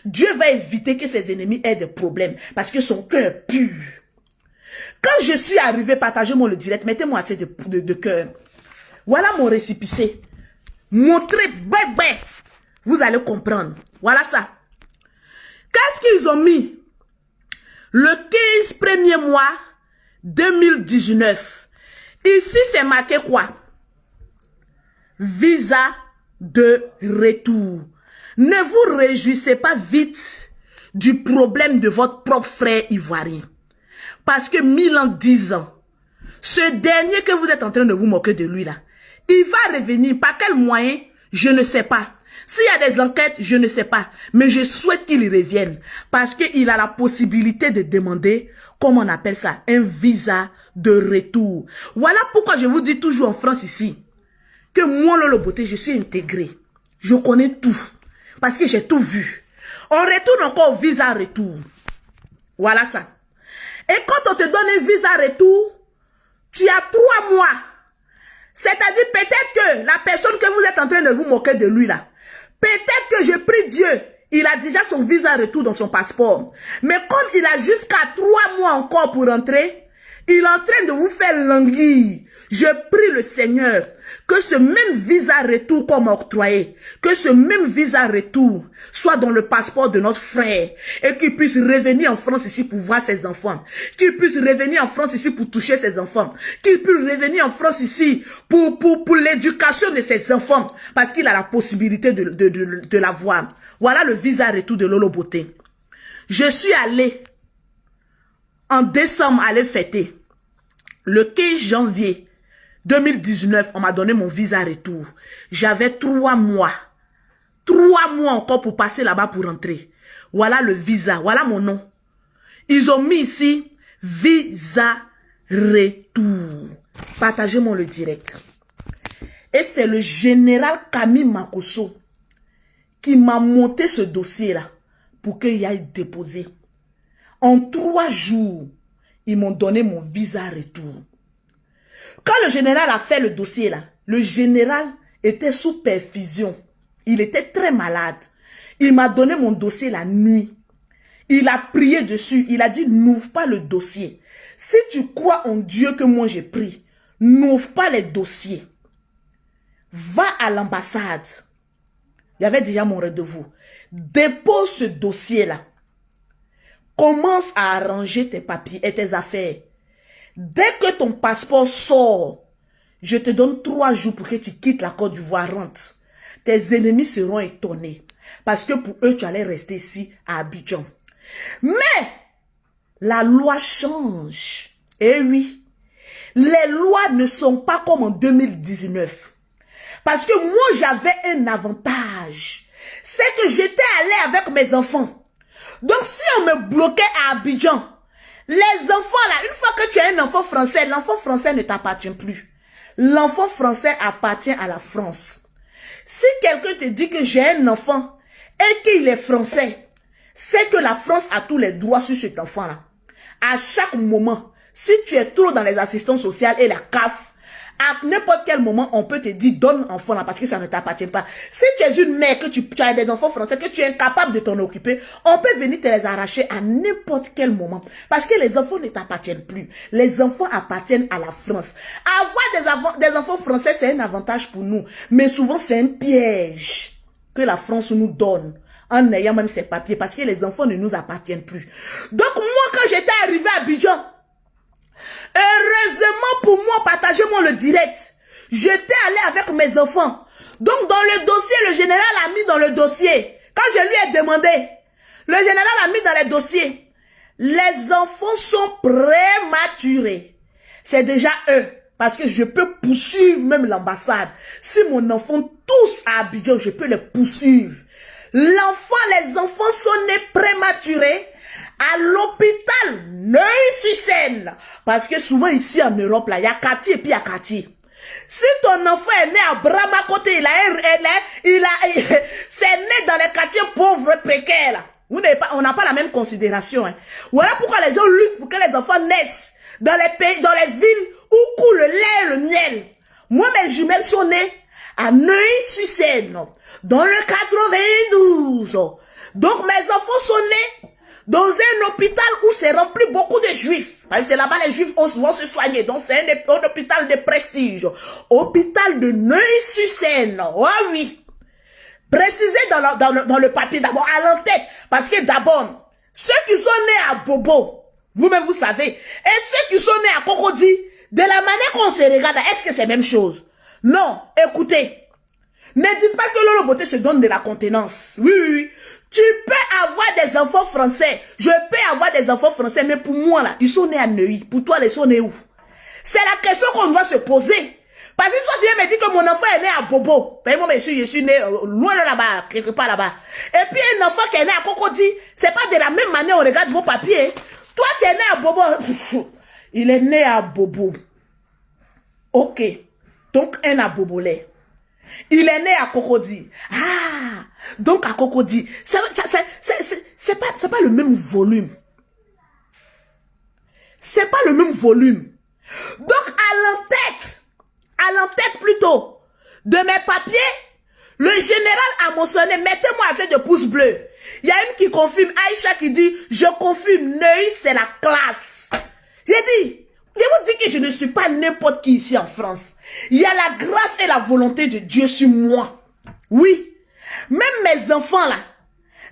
Dieu va éviter que ses ennemis aient des problèmes, parce que son cœur est pur. Quand je suis arrivé, partagez-moi le direct, mettez-moi assez de cœur. Voilà mon récépissé. Montrez, bébé. Vous allez comprendre. Voilà ça. Qu'est-ce qu'ils ont mis? Le 15 premier mois 2019. Ici, c'est marqué quoi? Visa de retour. Ne vous réjouissez pas vite du problème de votre propre frère ivoirien. Parce que 1000 ans, 10 ans, ce dernier que vous êtes en train de vous moquer de lui là, il va revenir. Par quel moyen? Je ne sais pas. S'il y a des enquêtes, je ne sais pas. Mais je souhaite qu'il revienne. Parce qu'il a la possibilité de demander, comment on appelle ça, un visa de retour. Voilà pourquoi je vous dis toujours en France ici, que moi, Lolo Beauté, je suis intégré. Je connais tout. Parce que j'ai tout vu. On retourne encore au visa retour. Voilà ça. Et quand on te donne un visa retour, tu as 3 mois. C'est-à-dire peut-être que la personne que vous êtes en train de vous moquer de lui là, peut-être que je prie Dieu, il a déjà son visa retour dans son passeport. Mais comme il a jusqu'à 3 mois encore pour rentrer, il est en train de vous faire languir. Je prie le Seigneur que ce même visa retour qu'on m'a octroyé, que ce même visa retour soit dans le passeport de notre frère et qu'il puisse revenir en France ici pour voir ses enfants, qu'il puisse revenir en France ici pour toucher ses enfants, qu'il puisse revenir en France ici pour l'éducation de ses enfants parce qu'il a la possibilité de l'avoir. Voilà le visa retour de Lolo Beauté. Je suis allé en décembre aller fêter. Le 15 janvier 2019, on m'a donné mon visa retour. J'avais 3 mois. 3 mois encore pour passer là-bas pour rentrer. Voilà le visa. Voilà mon nom. Ils ont mis ici visa retour. Partagez-moi le direct. Et c'est le général Camille Makosso qui m'a monté ce dossier-là pour qu'il y aille déposer. En 3 jours, ils m'ont donné mon visa retour. Quand le général a fait le dossier là, le général était sous perfusion. Il était très malade. Il m'a donné mon dossier la nuit. Il a prié dessus. Il a dit, n'ouvre pas le dossier. Si tu crois en Dieu que moi j'ai pris, n'ouvre pas les dossiers. Va à l'ambassade. Il y avait déjà mon rendez-vous. Dépose ce dossier là. Commence à arranger tes papiers et tes affaires. Dès que ton passeport sort, je te donne 3 jours pour que tu quittes la Côte d'Ivoire, rentre. Tes ennemis seront étonnés. Parce que pour eux, tu allais rester ici à Abidjan. Mais, la loi change. Eh oui, les lois ne sont pas comme en 2019. Parce que moi, j'avais un avantage. C'est que j'étais allé avec mes enfants. Donc, si on me bloquait à Abidjan, les enfants là, une fois que tu as un enfant français, l'enfant français ne t'appartient plus. L'enfant français appartient à la France. Si quelqu'un te dit que j'ai un enfant et qu'il est français, c'est que la France a tous les droits sur cet enfant là. À chaque moment, Si tu es trop dans les assistances sociales et la CAF, à n'importe quel moment, on peut te dire donne enfant là parce que ça ne t'appartient pas. Si tu es une mère, que tu as des enfants français, que tu es incapable de t'en occuper, on peut venir te les arracher à n'importe quel moment. Parce que les enfants ne t'appartiennent plus. Les enfants appartiennent à la France. Avoir des enfants français, c'est un avantage pour nous. Mais souvent, c'est un piège que la France nous donne en ayant même ses papiers. Parce que les enfants ne nous appartiennent plus. Donc moi, quand j'étais arrivé à Abidjan, heureusement pour moi, partagez-moi le direct. J'étais allé avec mes enfants. Donc dans le dossier, le général a mis dans le dossier. Quand je lui ai demandé, le général a mis dans le dossier. Les enfants sont prématurés. C'est déjà eux. Parce que je peux poursuivre même l'ambassade. Si mon enfant tous à Abidjan, je peux les poursuivre. Les enfants sont nés prématurés à l'hôpital Neuilly-sur-Seine. Parce que souvent ici en Europe, là, il y a quartier et puis il y a quartier. Si ton enfant est né à Bramacote, c'est né dans les quartiers pauvres précaires, là. On n'a pas la même considération. Hein. Voilà pourquoi les gens luttent pour que les enfants naissent dans les pays, dans les villes où coule le lait et le miel. Moi, mes jumelles sont nées à Neuilly-sur-Seine, dans le 92. Donc, mes enfants sont nés dans un hôpital où c'est rempli beaucoup de juifs. Parce que c'est là-bas les juifs vont se soigner. Donc, c'est un hôpital de prestige. Hôpital de Neuilly-sur-Seine. Oh oui. Précisez dans le papier d'abord, à l'entête. Parce que d'abord, ceux qui sont nés à Bobo, vous-même vous savez, et ceux qui sont nés à Cocody, de la manière qu'on se regarde, est-ce que c'est la même chose? Non, écoutez. Ne dites pas que Lolo Beauté se donne de la contenance. Oui, oui, oui. Tu peux avoir des enfants français. Je peux avoir des enfants français, mais pour moi, là, ils sont nés à Neuilly. Pour toi, ils sont nés où? C'est la question qu'on doit se poser. Parce que toi, tu viens me dire que mon enfant est né à Bobo. Ben, moi, je suis né loin de là-bas, quelque part là-bas. Et puis, un enfant qui est né à Cocody, c'est pas de la même manière on regarde vos papiers. Toi, tu es né à Bobo. Il est né à Bobo. Ok. Donc, un à Bobolais. Il est né à Cocody. Ah! Donc, à Cocody. C'est pas le même volume. C'est pas le même volume. Donc, à l'entête plutôt, de mes papiers, le général a mentionné, mettez-moi assez de pouces bleus. Il y a une qui confirme, Aïcha qui dit, je confirme, Neuilly, c'est la classe. J'ai dit, je vous dis que je ne suis pas n'importe qui ici en France. Il y a la grâce et la volonté de Dieu sur moi. Oui. Même mes enfants là,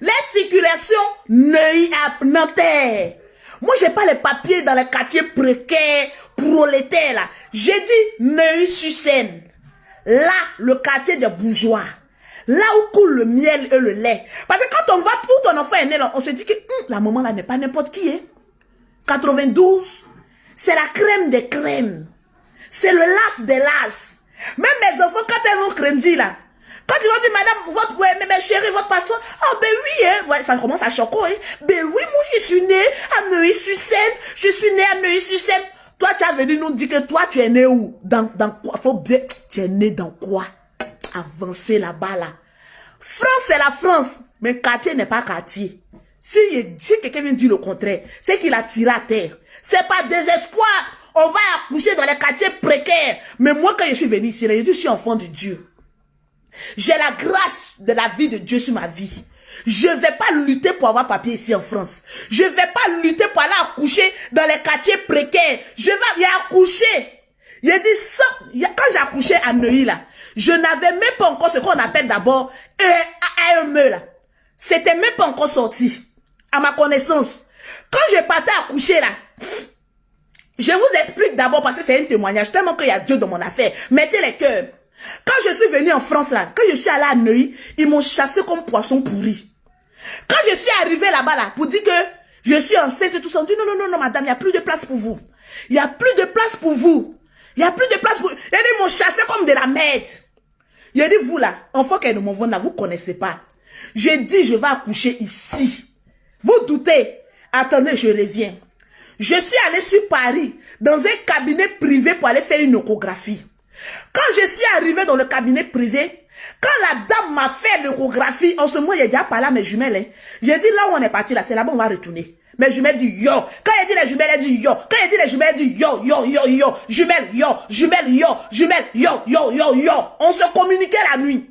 les circulations Neuilly à Nanterre. Moi, j'ai pas les papiers dans les quartiers précaires, prolétaires, là. J'ai dit Neuilly-sur-Seine. Là, le quartier des bourgeois. Là où coule le miel et le lait. Parce que quand on va, où ton enfant est né, là, on se dit que la maman, là, n'est pas n'importe qui, hein. 92, c'est la crème des crèmes. C'est le las des las. Même mes enfants, quand elles vont craindre, là, quand ils vont dire, madame, mais chérie, votre patron, oh ben oui, hein, ça commence à choquer, hein. Ben oui, moi, je suis né à Neuilly-sur-Seine, je suis né à Neuilly-sur-Seine. Toi, tu as venu nous dire que toi, tu es né où? Dans quoi? Faut bien, tu es né dans quoi? Avancer là-bas, là. France, c'est la France, mais quartier n'est pas quartier. Si quelqu'un vient dire le contraire, c'est qu'il a tiré à terre. C'est pas désespoir. On va accoucher dans les quartiers précaires. Mais moi, quand je suis venu ici, je suis enfant de Dieu. J'ai la grâce de la vie de Dieu sur ma vie. Je ne vais pas lutter pour avoir papier ici en France. Je ne vais pas lutter pour aller accoucher dans les quartiers précaires. Je vais y accoucher. Il a dit ça. Quand j'ai accouché à Neuilly, là, je n'avais même pas encore ce qu'on appelle d'abord AME, là. C'était même pas encore sorti. À ma connaissance. Quand je partais accoucher, là, je vous explique d'abord parce que c'est un témoignage. Tellement qu'il y a Dieu dans mon affaire. Mettez les cœurs. Quand je suis venu en France, là, quand je suis allé à Neuilly, ils m'ont chassé comme poisson pourri. Quand je suis arrivé là-bas, là, pour dire que je suis enceinte et tout ça, on dit non, madame, il n'y a plus de place pour vous. Il n'y a plus de place pour vous. Il n'y a plus de place pour vous. Ils m'ont chassé comme de la merde. Il a dit, vous là, enfant qu'elle ne m'envoie là, vous ne connaissez pas. J'ai dit, je vais accoucher ici. Vous doutez. Attendez, je reviens. Je suis allé sur Paris, dans un cabinet privé pour aller faire une échographie. Quand je suis arrivé dans le cabinet privé, Quand la dame m'a fait l'échographie, en ce moment, j'ai déjà parlé à mes jumelles. Hein. J'ai dit, là où on est parti, là, c'est là-bas, on va retourner. Mes jumelles disent yo. Quand elle dit les jumelles, elle dit yo. Quand elle dit les jumelles, elle dit yo, yo, yo, yo. Jumelles, yo. Jumelles, yo. Jumelles, yo, yo, yo, yo. On se communiquait la nuit.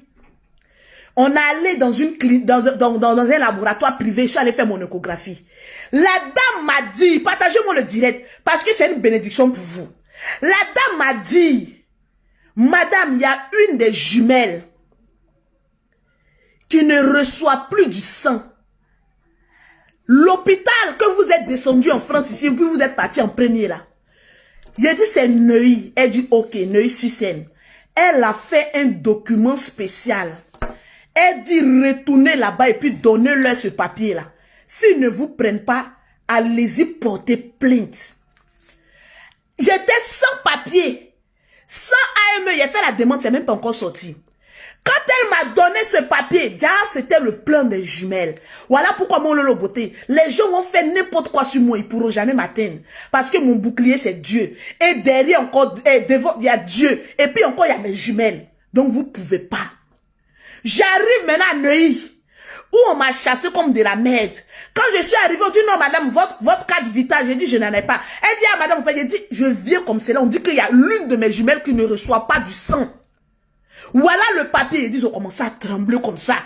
On est allé dans une clinique, dans un laboratoire privé. Je suis allé faire mon échographie. La dame m'a dit, partagez-moi le direct, parce que c'est une bénédiction pour vous. La dame m'a dit, madame, il y a une des jumelles qui ne reçoit plus du sang. L'hôpital que vous êtes descendu en France ici, puis vous êtes parti en premier là. J'ai dit c'est Neuilly. Elle dit ok, Neuilly-sur-Seine. Elle a fait un document spécial. Elle dit retournez là-bas et puis donnez-leur ce papier là. S'ils ne vous prennent pas, allez-y porter plainte. J'étais sans papier, sans AME. J'ai fait la demande, c'est même pas encore sorti. Quand elle m'a donné ce papier, déjà c'était le plan des jumelles. Voilà pourquoi mon lolo beauté. Les gens ont fait n'importe quoi sur moi, ils pourront jamais m'atteindre. Parce que mon bouclier c'est Dieu. Et derrière encore, devant il y a Dieu. Et puis encore il y a mes jumelles. Donc vous pouvez pas. J'arrive maintenant à Neuilly, où on m'a chassé comme de la merde. Quand je suis arrivée, on dit non madame, votre carte vitale, j'ai dit je n'en ai pas. Elle dit ah madame, j'ai dit je viens comme cela. On dit qu'il y a l'une de mes jumelles qui ne reçoit pas du sang. Voilà le papier. Ils disent, on commence à trembler comme ça.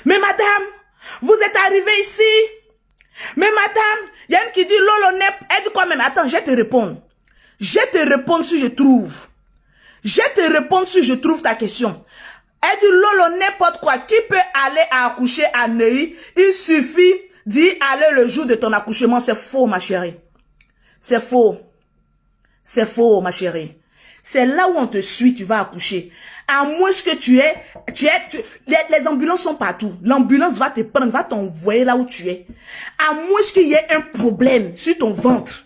Mais madame, vous êtes arrivé ici. Mais madame, il y a une qui dit, Lolo Nep. Elle dit quoi même? Attends, je vais te répondre. Je vais te répondre si je trouve. Je vais te répondre si je trouve ta question. Elle dit, Lolo, n'importe quoi. Qui peut aller accoucher à Neuilly? Il suffit d'y aller le jour de ton accouchement. C'est faux, ma chérie. C'est faux. C'est faux, ma chérie. C'est là où on te suit, tu vas accoucher. À moins que les ambulances sont partout. L'ambulance va te prendre, va t'envoyer là où tu es. À moins qu'il y ait un problème sur ton ventre.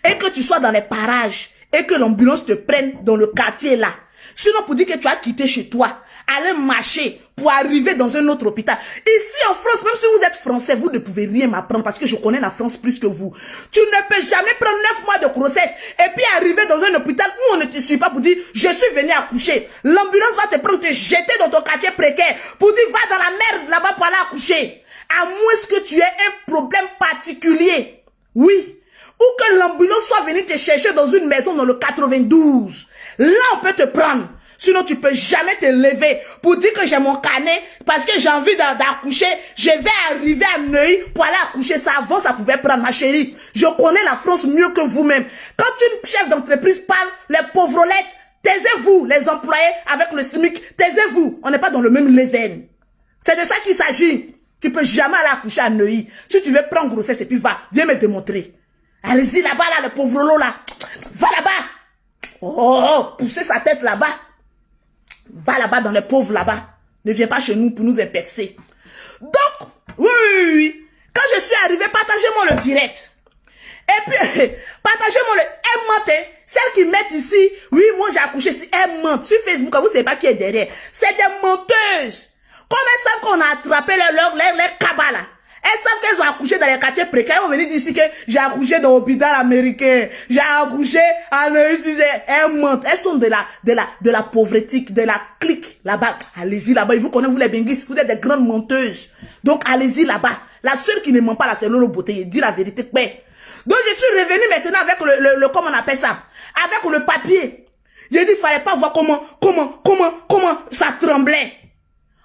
Et que tu sois dans les parages. Et que l'ambulance te prenne dans le quartier là. Sinon pour dire que tu as quitté chez toi. Aller marcher pour arriver dans un autre hôpital. Ici en France, même si vous êtes français, vous ne pouvez rien m'apprendre parce que je connais la France plus que vous. Tu ne peux jamais prendre 9 mois de grossesse et puis arriver dans un hôpital où on ne te suit pas pour dire je suis venu accoucher. L'ambulance va te prendre, te jeter dans ton quartier précaire pour dire va dans la merde là-bas pour aller accoucher. À moins que tu aies un problème particulier. Oui. Ou que l'ambulance soit venue te chercher dans une maison dans le 92. Là on peut te prendre. Sinon, tu peux jamais te lever pour dire que j'ai mon carnet parce que j'ai envie d'accoucher. Je vais arriver à Neuilly pour aller accoucher. Ça, avant, ça pouvait prendre, ma chérie. Je connais la France mieux que vous-même. Quand une chef d'entreprise parle, les pauvrolettes, taisez-vous, les employés avec le SMIC, taisez-vous. On n'est pas dans le même level. C'est de ça qu'il s'agit. Tu peux jamais aller accoucher à Neuilly. Si tu veux prendre grossesse et puis va, viens me démontrer. Allez-y là-bas, là, le pauvre là. Va là-bas. Oh, poussez sa tête là-bas. Va là-bas dans les pauvres là-bas. Ne viens pas chez nous pour nous impercer. Donc, oui. Quand je suis arrivé, partagez-moi le direct. Et puis, partagez-moi le M-menté. Celles qui mettent ici, oui, moi j'ai accouché ici, elles mentent. Sur Facebook, vous ne savez pas qui est derrière. C'est des menteuses. Comme elles savent qu'on a attrapé les cabas là. Elles savent qu'elles ont accouché dans les quartiers précaires. Elles vont venir d'ici que j'ai accouché dans l'hôpital américain. J'ai accouché en Neuilly-sur-Seine. Elles mentent. Elles sont de la pauvreté, de la clique là-bas. Allez-y là-bas. Ils vous connaissent, vous les benguistes. Vous êtes des grandes menteuses. Donc allez-y là-bas. La seule qui ne ment pas là, c'est Lolo Beauté. Il dit la vérité. Donc je suis revenu maintenant avec le comment on appelle ça? Avec le papier. J'ai dit, il fallait pas voir comment ça tremblait.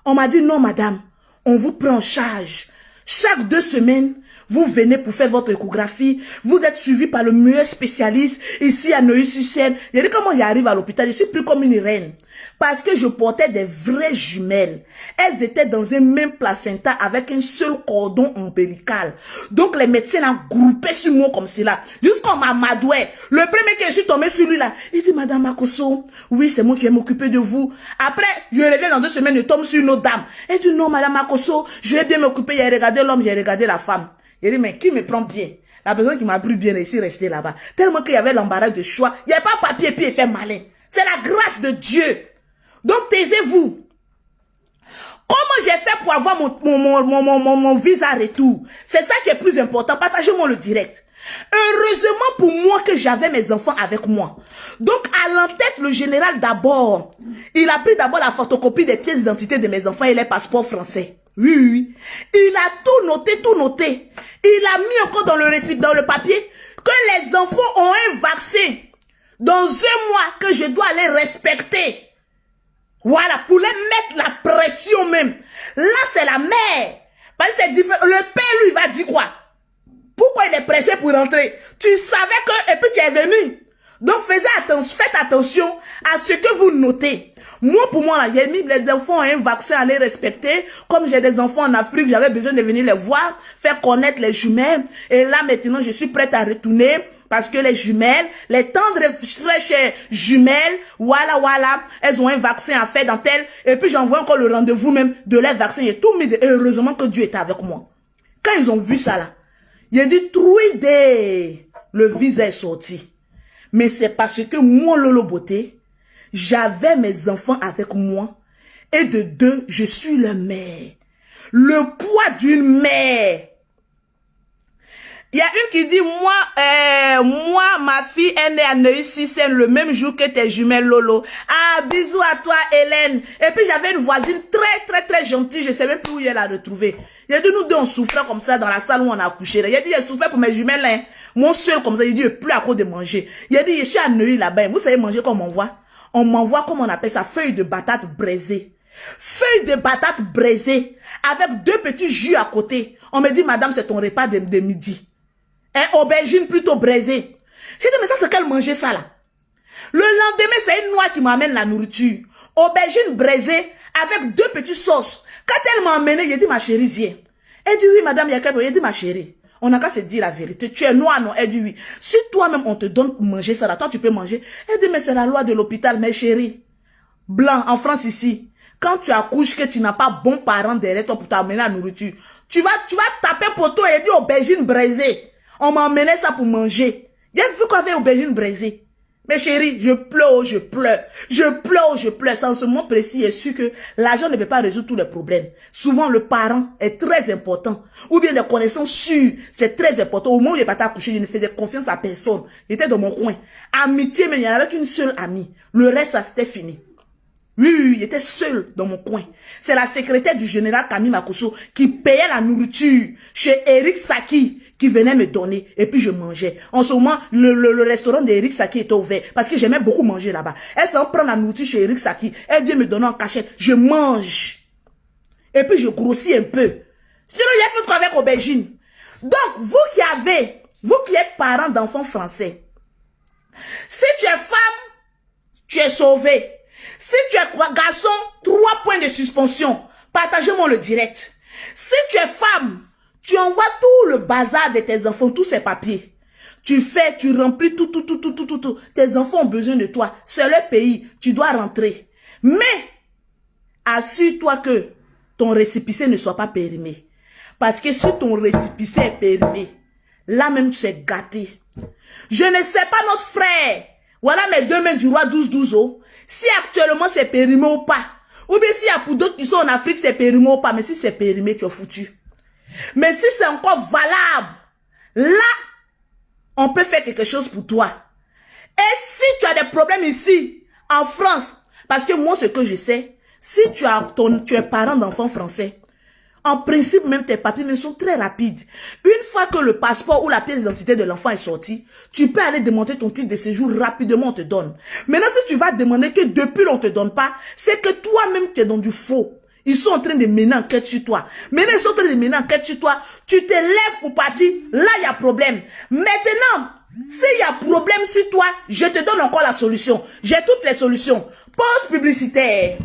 On m'a dit, non madame, on vous prend en charge. Chaque 2 semaines, vous venez pour faire votre échographie. Vous êtes suivi par le meilleur spécialiste ici à Neuilly-sur-Seine. J'ai dit comment j'arrive à l'hôpital. Je suis plus comme une reine. Parce que je portais des vraies jumelles. Elles étaient dans un même placenta avec un seul cordon ombilical. Donc les médecins ont groupé sur moi comme cela. Jusqu'à m'a madoué. Le premier que je suis tombé sur lui là, il dit Madame Makosso, oui c'est moi qui vais m'occuper de vous. Après, je reviens dans 2 semaines, je tombe sur une autre dame. Elle dit non Madame Makosso, je vais bien m'occuper. J'ai regardé l'homme, j'ai regardé la femme. Il dit mais qui me prend bien? La personne qui m'a pris bien ici rester là-bas. Tellement qu'il y avait l'embarras de choix. Il n'y avait pas papier puis il fait malin. C'est la grâce de Dieu. Donc taisez-vous. Comment j'ai fait pour avoir mon visa retour? C'est ça qui est plus important. Partagez-moi le direct. Heureusement pour moi que j'avais mes enfants avec moi. Donc, à l'entête, le général d'abord, il a pris d'abord la photocopie des pièces d'identité de mes enfants et les passeports français. Oui, oui, oui. Il a tout noté, tout noté. Il a mis encore dans le récip, dans le papier, que les enfants ont un vaccin dans 1 mois que je dois les respecter. Voilà, pour les mettre la pression même. Là, c'est la mère. Parce que c'est différent. Le père, lui, va dire quoi? Pourquoi il est pressé pour rentrer? Tu savais que, et puis tu es venu. Donc, faites attention à ce que vous notez. Moi, pour moi, j'ai mis les enfants ont un vaccin à les respecter. Comme j'ai des enfants en Afrique, j'avais besoin de venir les voir, faire connaître les jumelles. Et là, maintenant, je suis prête à retourner. Parce que les jumelles, les tendres très chères jumelles, voilà, elles ont un vaccin à faire dans tel. Et puis j'envoie encore le rendez-vous même de leur vaccin. Et tout, mais heureusement que Dieu était avec moi. Quand ils ont vu ça là, il a dit, 3 days, le visa est sorti. Mais c'est parce que moi, Lolo Beauté, j'avais mes enfants avec moi. Et de 2, je suis le mère. Le poids d'une mère. Il y a une qui dit, moi, ma fille est née à Neuilly-sur-Seine le même jour que tes jumelles Lolo. Ah, bisous à toi, Hélène. Et puis, j'avais une voisine très gentille. Je ne sais même plus où elle a retrouvé. Il a dit, nous deux, on souffrait comme ça dans la salle où on a accouché. Il a dit, je souffrais pour mes jumelles, hein. Mon seul comme ça. Il a dit, plus à cause de manger. Il a dit, je suis à Neuilly là-bas. Vous savez manger comme on m'envoie? On m'envoie, comme on appelle ça, feuille de patate braisée. Feuille de patate braisée. Avec 2 petits jus à côté. On me dit, madame, c'est ton repas de midi. Aubergine plutôt braisée. J'ai dit, mais ça, c'est qu'elle mangeait ça là. Le lendemain, c'est une noix qui m'amène la nourriture. Aubergine braisée avec 2 petites sauces. Quand elle m'a emmené, j'ai dit, ma chérie, viens. Elle dit, oui, madame, il y a quelque chose. Elle dit, ma chérie, on n'a qu'à se dire la vérité. Tu es noire, non? Elle dit, oui. Si toi-même, on te donne manger ça là, toi, tu peux manger. Elle dit, mais c'est la loi de l'hôpital, mes chérie. Blanc, en France ici. Quand tu accouches, que tu n'as pas bon parent derrière toi pour t'amener la nourriture, tu vas taper poteau et dire aubergine braisée. On m'a emmené ça pour manger. J'ai vu qu'on avait aubergine braisée. Mais chérie, je pleure. C'est en ce moment précis et sûr que l'argent ne peut pas résoudre tous les problèmes. Souvent, le parent est très important. Ou bien les connaissances sûres, c'est très important. Au moment où je n'ai pas accouché, je ne faisais confiance à personne. J'étais dans mon coin. Amitié, mais il n'y en avait qu'une seule amie. Le reste, ça c'était fini. Oui, il était seul dans mon coin. C'est la secrétaire du général Camille Makosso qui payait la nourriture chez Eric Saki qui venait me donner. Et puis je mangeais. En ce moment, le restaurant d'Eric Saki était ouvert parce que j'aimais beaucoup manger là-bas. Elle s'en prend la nourriture chez Eric Saki. Elle vient me donner en cachette. Je mange. Et puis je grossis un peu. Sinon, il y a fait avec aubergine. Donc, vous qui êtes parents d'enfants français, si tu es femme, tu es sauvé. Si tu es garçon, 3 points de suspension. Partagez-moi le direct. Si tu es femme, tu envoies tout le bazar de tes enfants, tous ces papiers. Tu remplis tout. Tes enfants ont besoin de toi. C'est leur pays. Tu dois rentrer. Mais, assure-toi que ton récépissé ne soit pas périmé. Parce que si ton récépissé est périmé, là même tu es gâté. Je ne sais pas notre frère. Voilà mes 2 mains du roi 12-12 oh. Si actuellement c'est périmé ou pas. Ou bien s'il y a pour d'autres qui sont en Afrique, c'est périmé ou pas. Mais si c'est périmé, tu es foutu. Mais si c'est encore valable, là, on peut faire quelque chose pour toi. Et si tu as des problèmes ici, en France, parce que moi, ce que je sais, si tu es parent d'enfants français, en principe, même tes papiers même sont très rapides. Une fois que le passeport ou la pièce d'identité de l'enfant est sortie, tu peux aller demander ton titre de séjour rapidement, on te donne. Maintenant, si tu vas demander que depuis on ne te donne pas, c'est que toi-même tu es dans du faux. Ils sont en train de mener enquête sur toi. Maintenant, ils sont en train de mener enquête sur toi. Tu te lèves pour partir. Là, il y a problème. Maintenant, s'il y a problème sur toi, je te donne encore la solution. J'ai toutes les solutions. Pause publicitaire.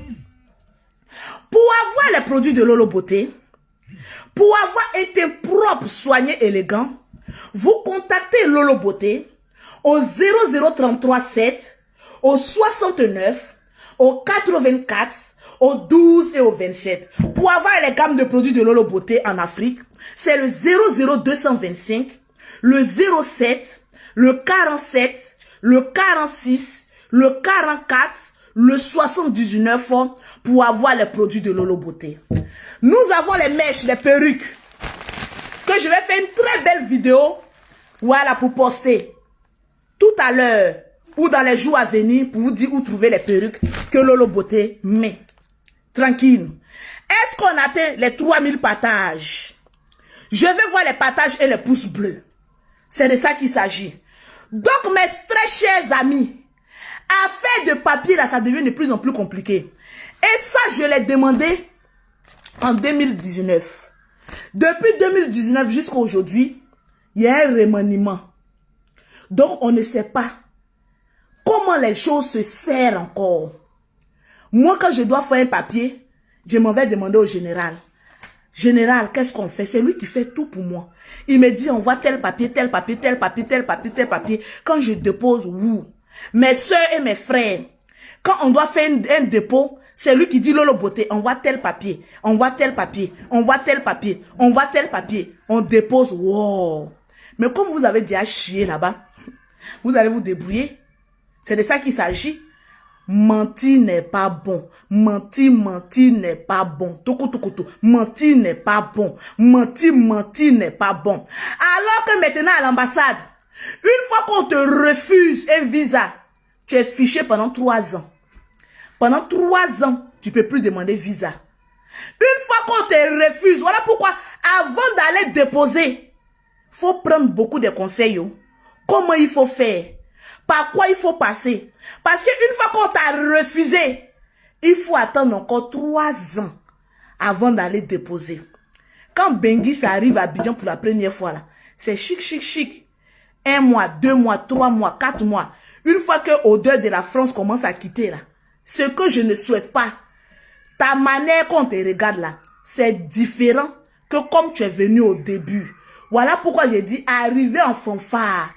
Pour avoir les produits de Lolo Beauté, pour avoir un teint propre, soigné, élégant, vous contactez Lolo Beauté au 0033 7, au 69, au 84, au 12 et au 27. Pour avoir les gammes de produits de Lolo Beauté en Afrique, c'est le 00225, le 07, le 47, le 46, le 44, le 79 pour avoir les produits de Lolo Beauté. Nous avons les mèches, les perruques, que je vais faire une très belle vidéo Voilà, pour poster. Tout à l'heure, ou dans les jours à venir, pour vous dire où trouver les perruques que Lolo Beauté met. Tranquille. Est-ce qu'on atteint les 3000 partages? Je vais voir les partages et les pouces bleus. C'est de ça qu'il s'agit. Donc, mes très chers amis, affaire de papier, là, ça devient de plus en plus compliqué. Et ça, je l'ai demandé en 2019. Depuis 2019 jusqu'à aujourd'hui, il y a un remaniement. Donc, on ne sait pas comment les choses se serrent encore. Moi, quand je dois faire un papier, je m'en vais demander au général. Général, qu'est-ce qu'on fait? C'est lui qui fait tout pour moi. Il me dit, on voit tel papier, tel papier, tel papier, tel papier, tel papier. Quand je dépose, mes soeurs et mes frères, quand on doit faire un dépôt, c'est lui qui dit, Lolo Beauté, on voit tel papier, on voit tel papier, on voit tel papier, on voit tel papier. On dépose, wow. Mais comme vous avez déjà chié là-bas, vous allez vous débrouiller. C'est de ça qu'il s'agit. Mentir n'est pas bon. Mentir n'est pas bon. Mentir n'est pas bon. Mentir n'est pas bon. Alors que maintenant à l'ambassade, une fois qu'on te refuse un visa, tu es fiché pendant 3 ans. Pendant 3 ans, tu ne peux plus demander visa. Une fois qu'on te refuse, voilà pourquoi avant d'aller déposer, il faut prendre beaucoup de conseils. Comment il faut faire? Par quoi il faut passer? Parce qu'une fois qu'on t'a refusé, il faut attendre encore 3 ans avant d'aller déposer. Quand Benguis arrive à Abidjan pour la première fois, là, c'est chic, chic, chic. 1 mois, 2 mois, 3 mois, 4 mois. Une fois que l'odeur de la France commence à quitter, là, ce que je ne souhaite pas, ta manière qu'on te regarde là, c'est différent que comme tu es venu au début. Voilà pourquoi j'ai dit arriver en fanfare.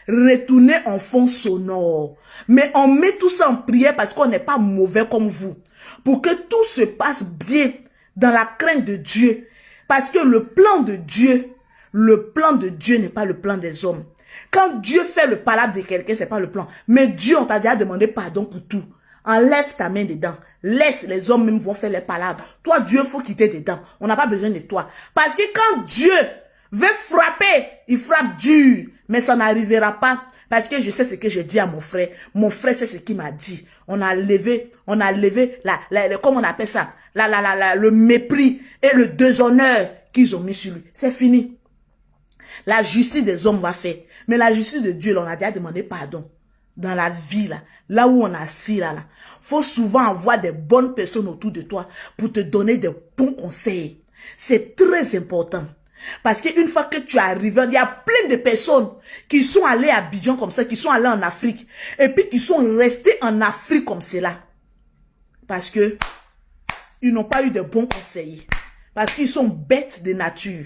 Retourner en fond sonore. Mais on met tout ça en prière parce qu'on n'est pas mauvais comme vous. Pour que tout se passe bien dans la crainte de Dieu. Parce que le plan de Dieu n'est pas le plan des hommes. Quand Dieu fait le palabre de quelqu'un, c'est pas le plan. Mais Dieu, on t'a déjà demandé pardon pour tout. Enlève ta main dedans. Laisse les hommes même vont faire les palabres. Toi, Dieu, faut quitter dedans. On n'a pas besoin de toi. Parce que quand Dieu veut frapper, il frappe dur. Mais ça n'arrivera pas. Parce que je sais ce que j'ai dit à mon frère. Mon frère sait ce qu'il m'a dit. On a levé, comment on appelle ça? Le mépris et le déshonneur qu'ils ont mis sur lui. C'est fini. La justice des hommes va faire. Mais la justice de Dieu, là, on a déjà demandé pardon. Dans la vie, là où on est assis, là, faut souvent avoir des bonnes personnes autour de toi pour te donner des bons conseils. C'est très important. Parce qu'une fois que tu arrives, il y a plein de personnes qui sont allées à Abidjan comme ça, qui sont allées en Afrique, et puis qui sont restés en Afrique comme cela. Parce que ils n'ont pas eu de bons conseillers. Parce qu'ils sont bêtes de nature.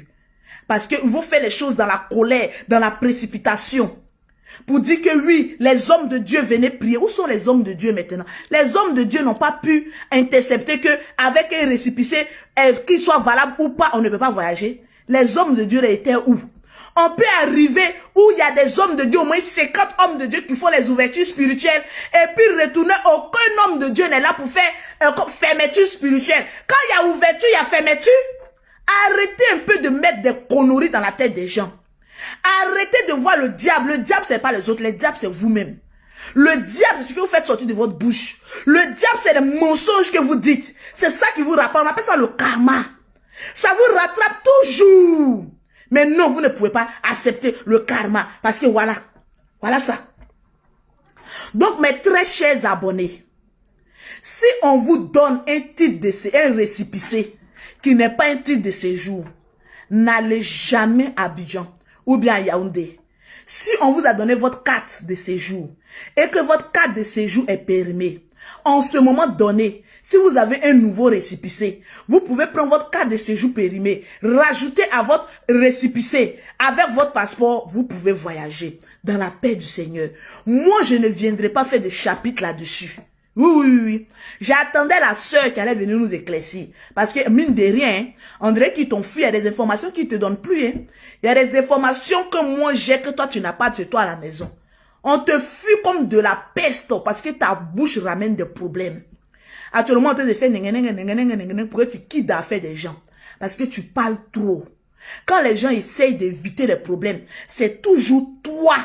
Parce qu'ils vont faire les choses dans la colère, dans la précipitation. Pour dire que oui, les hommes de Dieu venaient prier. Où sont les hommes de Dieu maintenant? Les hommes de Dieu n'ont pas pu intercepter que avec un récépissé, qu'il soit valable ou pas, on ne peut pas voyager. Les hommes de Dieu étaient où? On peut arriver où il y a des hommes de Dieu, au moins 50 hommes de Dieu qui font les ouvertures spirituelles, et puis retourner, aucun homme de Dieu n'est là pour faire fermeture spirituelle. Quand il y a ouverture, il y a fermeture. Arrêtez un peu de mettre des conneries dans la tête des gens. Arrêtez de voir le diable. Le diable, c'est pas les autres. Le diable, c'est vous-même. Le diable, c'est ce que vous faites sortir de votre bouche. Le diable, c'est les mensonges que vous dites. C'est ça qui vous rattrape. On appelle ça le karma. Ça vous rattrape toujours. Mais non, vous ne pouvez pas accepter le karma. Parce que voilà. Voilà ça. Donc, mes très chers abonnés, si on vous donne un titre de un récépissé qui n'est pas un titre de séjour, n'allez jamais à Abidjan ou bien à Yaoundé. Si on vous a donné votre carte de séjour et que votre carte de séjour est périmée, en ce moment donné, si vous avez un nouveau récépissé, vous pouvez prendre votre carte de séjour périmée, rajouter à votre récépissé, avec votre passeport, vous pouvez voyager dans la paix du Seigneur. Moi, je ne viendrai pas faire de chapitre là-dessus. Oui. J'attendais la sœur qui allait venir nous éclaircir. Parce que, mine de rien, on dirait qu'ils t'ont fui. Il y a des informations qu'ils te donnent plus. Il y a des informations que moi j'ai, que toi tu n'as pas chez toi à la maison. On te fuit comme de la peste parce que ta bouche ramène des problèmes. Actuellement, on te fait pour que tu quittes d'affaires des gens. Parce que tu parles trop. Quand les gens essayent d'éviter les problèmes, c'est toujours toi,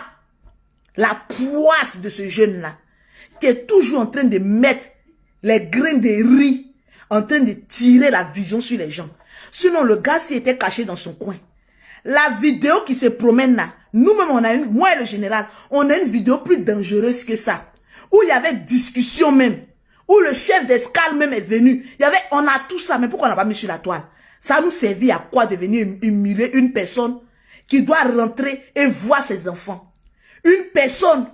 la poisse de ce jeune-là, qui est toujours en train de mettre les grains de riz, en train de tirer la vision sur les gens. Sinon, le gars s'y était caché dans son coin. La vidéo qui se promène là, nous-mêmes, on a une, moi et le général, on a une vidéo plus dangereuse que ça, où il y avait discussion même, où le chef d'escale même est venu. Il y avait, on a tout ça, mais pourquoi on n'a pas mis sur la toile? Ça nous servit à quoi de venir humilier une personne qui doit rentrer et voir ses enfants? Une personne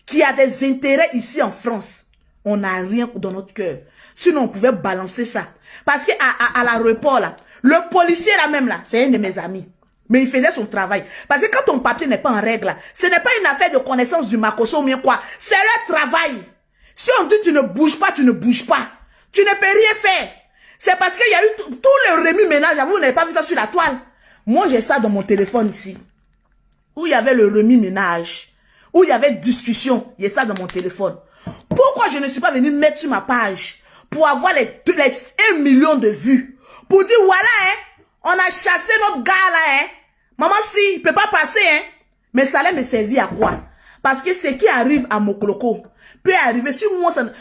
qui a des intérêts ici en France. On n'a rien dans notre cœur. Sinon, on pouvait balancer ça. Parce qu'à l'aéroport, là, le policier là même, là, c'est un de mes amis. Mais il faisait son travail. Parce que quand ton papier n'est pas en règle, là, ce n'est pas une affaire de connaissance du Makosso ou bien quoi. C'est leur travail. Si on dit tu ne bouges pas, tu ne bouges pas. Tu ne peux rien faire. C'est parce qu'il y a eu tout le remis-ménage. Vous n'avez pas vu ça sur la toile. Moi, j'ai ça dans mon téléphone ici. Où il y avait le remis-ménage. Où il y avait discussion. Il y a ça dans mon téléphone. Pourquoi je ne suis pas venu mettre sur ma page pour avoir les 1 million de vues? Pour dire, voilà, hein, on a chassé notre gars là, hein. Maman, si, il ne peut pas passer, hein. Mais ça allait me servir à quoi? Parce que ce qui arrive à Mokoloko peut arriver. Si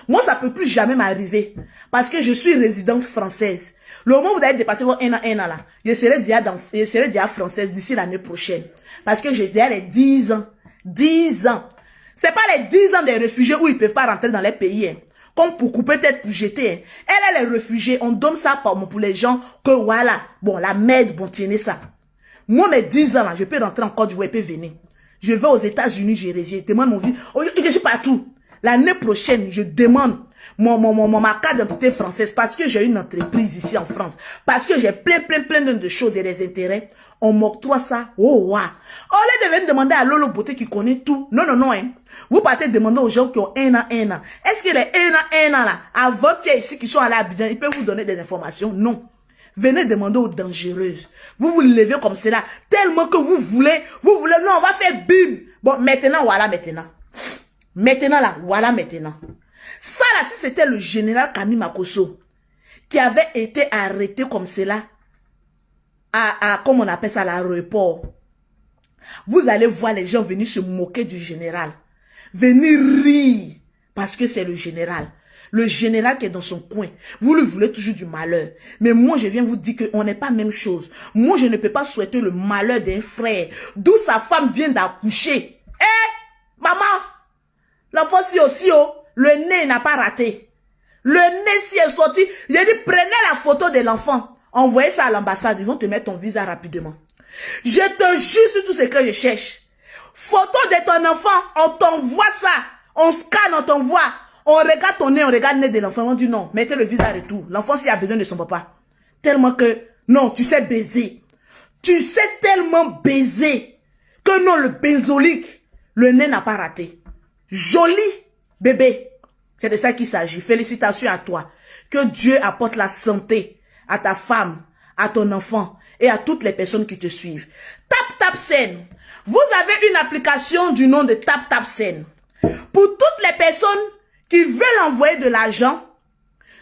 moi, ça peut plus jamais m'arriver. Parce que je suis résidente française. Le moment où vous allez dépasser vos 1 an là, je serai déjà française d'ici l'année prochaine. Parce que j'ai déjà les 10 ans. 10 ans. C'est pas les 10 ans des réfugiés où ils peuvent pas rentrer dans les pays, hein. Comme pour couper tête, pour jeter, hein. Elle est les réfugiés. On donne ça pour les gens que voilà. Bon, la merde, bon, tenez ça. Moi, mes 10 ans là, je peux rentrer en Côte d'Ivoire, je peux venir. Je vais aux États-Unis, je demande mon visa. Je suis partout. L'année prochaine, je demande ma carte d'identité française parce que j'ai une entreprise ici en France. Parce que j'ai plein de choses et des intérêts. On m'octroie ça. Oh, wow. Au lieu de venir demander à Lolo Beauté qui connaît tout. Non, hein. Vous partez demander aux gens qui ont 1 an. Est-ce que les 1 an là, avant-hier ici, qui sont allés à Abidjan, ils peuvent vous donner des informations? Non. Venez demander aux dangereuses. Vous vous levez comme cela. Tellement que vous voulez, non, on va faire bim. Bon, maintenant, voilà, maintenant. Maintenant, là, voilà, maintenant. Ça, là, si c'était le général Kami Makosso, qui avait été arrêté comme cela, comme on appelle ça, l'aéroport, vous allez voir les gens venir se moquer du général. Venir rire, parce que c'est le général. Le général qui est dans son coin, vous lui voulez toujours du malheur. Mais moi, je viens vous dire qu'on n'est pas la même chose. Moi, je ne peux pas souhaiter le malheur d'un frère, d'où sa femme vient d'accoucher. Maman, l'enfant si aussi, oh, le nez n'a pas raté. Le nez si est sorti. J'ai dit, prenez la photo de l'enfant. Envoyez ça à l'ambassade, ils vont te mettre ton visa rapidement. Je te jure sur tout ce que je cherche. Photo de ton enfant, on t'envoie ça. On scanne, on t'envoie. On regarde ton nez, on regarde le nez de l'enfant, on dit non, mettez le visa à retour. L'enfant s'il a besoin de son papa. Tellement que, non, tu sais baiser. Tu sais tellement baiser que non, le benzolique, le nez n'a pas raté. Joli bébé. C'est de ça qu'il s'agit. Félicitations à toi. Que Dieu apporte la santé à ta femme, à ton enfant et à toutes les personnes qui te suivent. TapTapSend. Vous avez une application du nom de TapTapSend. Pour toutes les personnes qui veulent envoyer de l'argent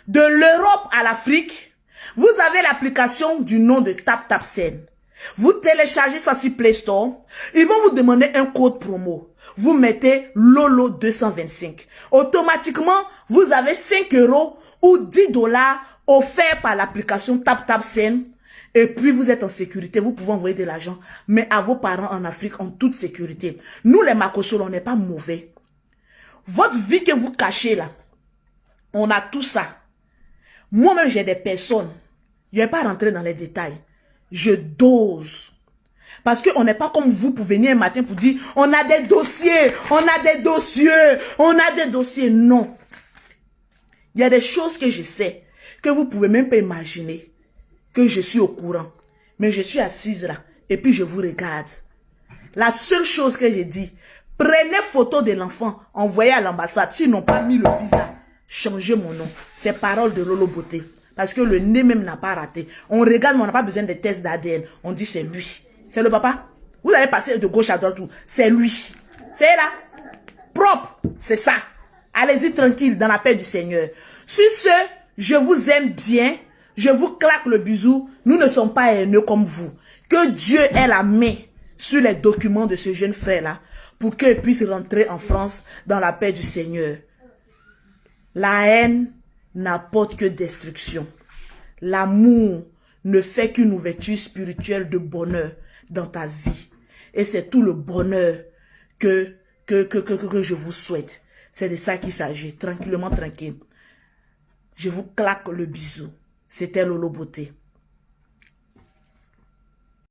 de l'Europe à l'Afrique, vous avez l'application du nom de TapTapSend. Vous téléchargez ça sur Play Store. Ils vont vous demander un code promo. Vous mettez Lolo 225. Automatiquement, vous avez 5 € ou 10 $ offerts par l'application TapTapSend. Et puis, vous êtes en sécurité. Vous pouvez envoyer de l'argent, mais à vos parents en Afrique en toute sécurité. Nous, les Makosso, on n'est pas mauvais. Votre vie que vous cachez là, on a tout ça. Moi-même, j'ai des personnes. Je ne vais pas rentrer dans les détails. Je dose. Parce qu'on n'est pas comme vous pour venir un matin pour dire, on a des dossiers, on a des dossiers, on a des dossiers. Non. Il y a des choses que je sais, que vous ne pouvez même pas imaginer, que je suis au courant. Mais je suis assise là, et puis je vous regarde. La seule chose que j'ai dit, prenez photo de l'enfant, envoyez à l'ambassade. S'ils n'ont pas mis le visa, changez mon nom. C'est parole de Lolo Beauté. Parce que le nez même n'a pas raté. On regarde, mais on n'a pas besoin de tests d'ADN. On dit c'est lui. C'est le papa. Vous allez passer de gauche à droite. C'est lui. C'est là. Propre. C'est ça. Allez-y tranquille dans la paix du Seigneur. Sur ce, je vous aime bien. Je vous claque le bisou. Nous ne sommes pas haineux comme vous. Que Dieu ait la main sur les documents de ce jeune frère-là pour qu'il puisse rentrer en France dans la paix du Seigneur. La haine n'apporte que destruction. L'amour ne fait qu'une ouverture spirituelle de bonheur dans ta vie. Et c'est tout le bonheur que je vous souhaite. C'est de ça qu'il s'agit. Tranquillement, tranquille. Je vous claque le bisou. C'était Lolo Beauté.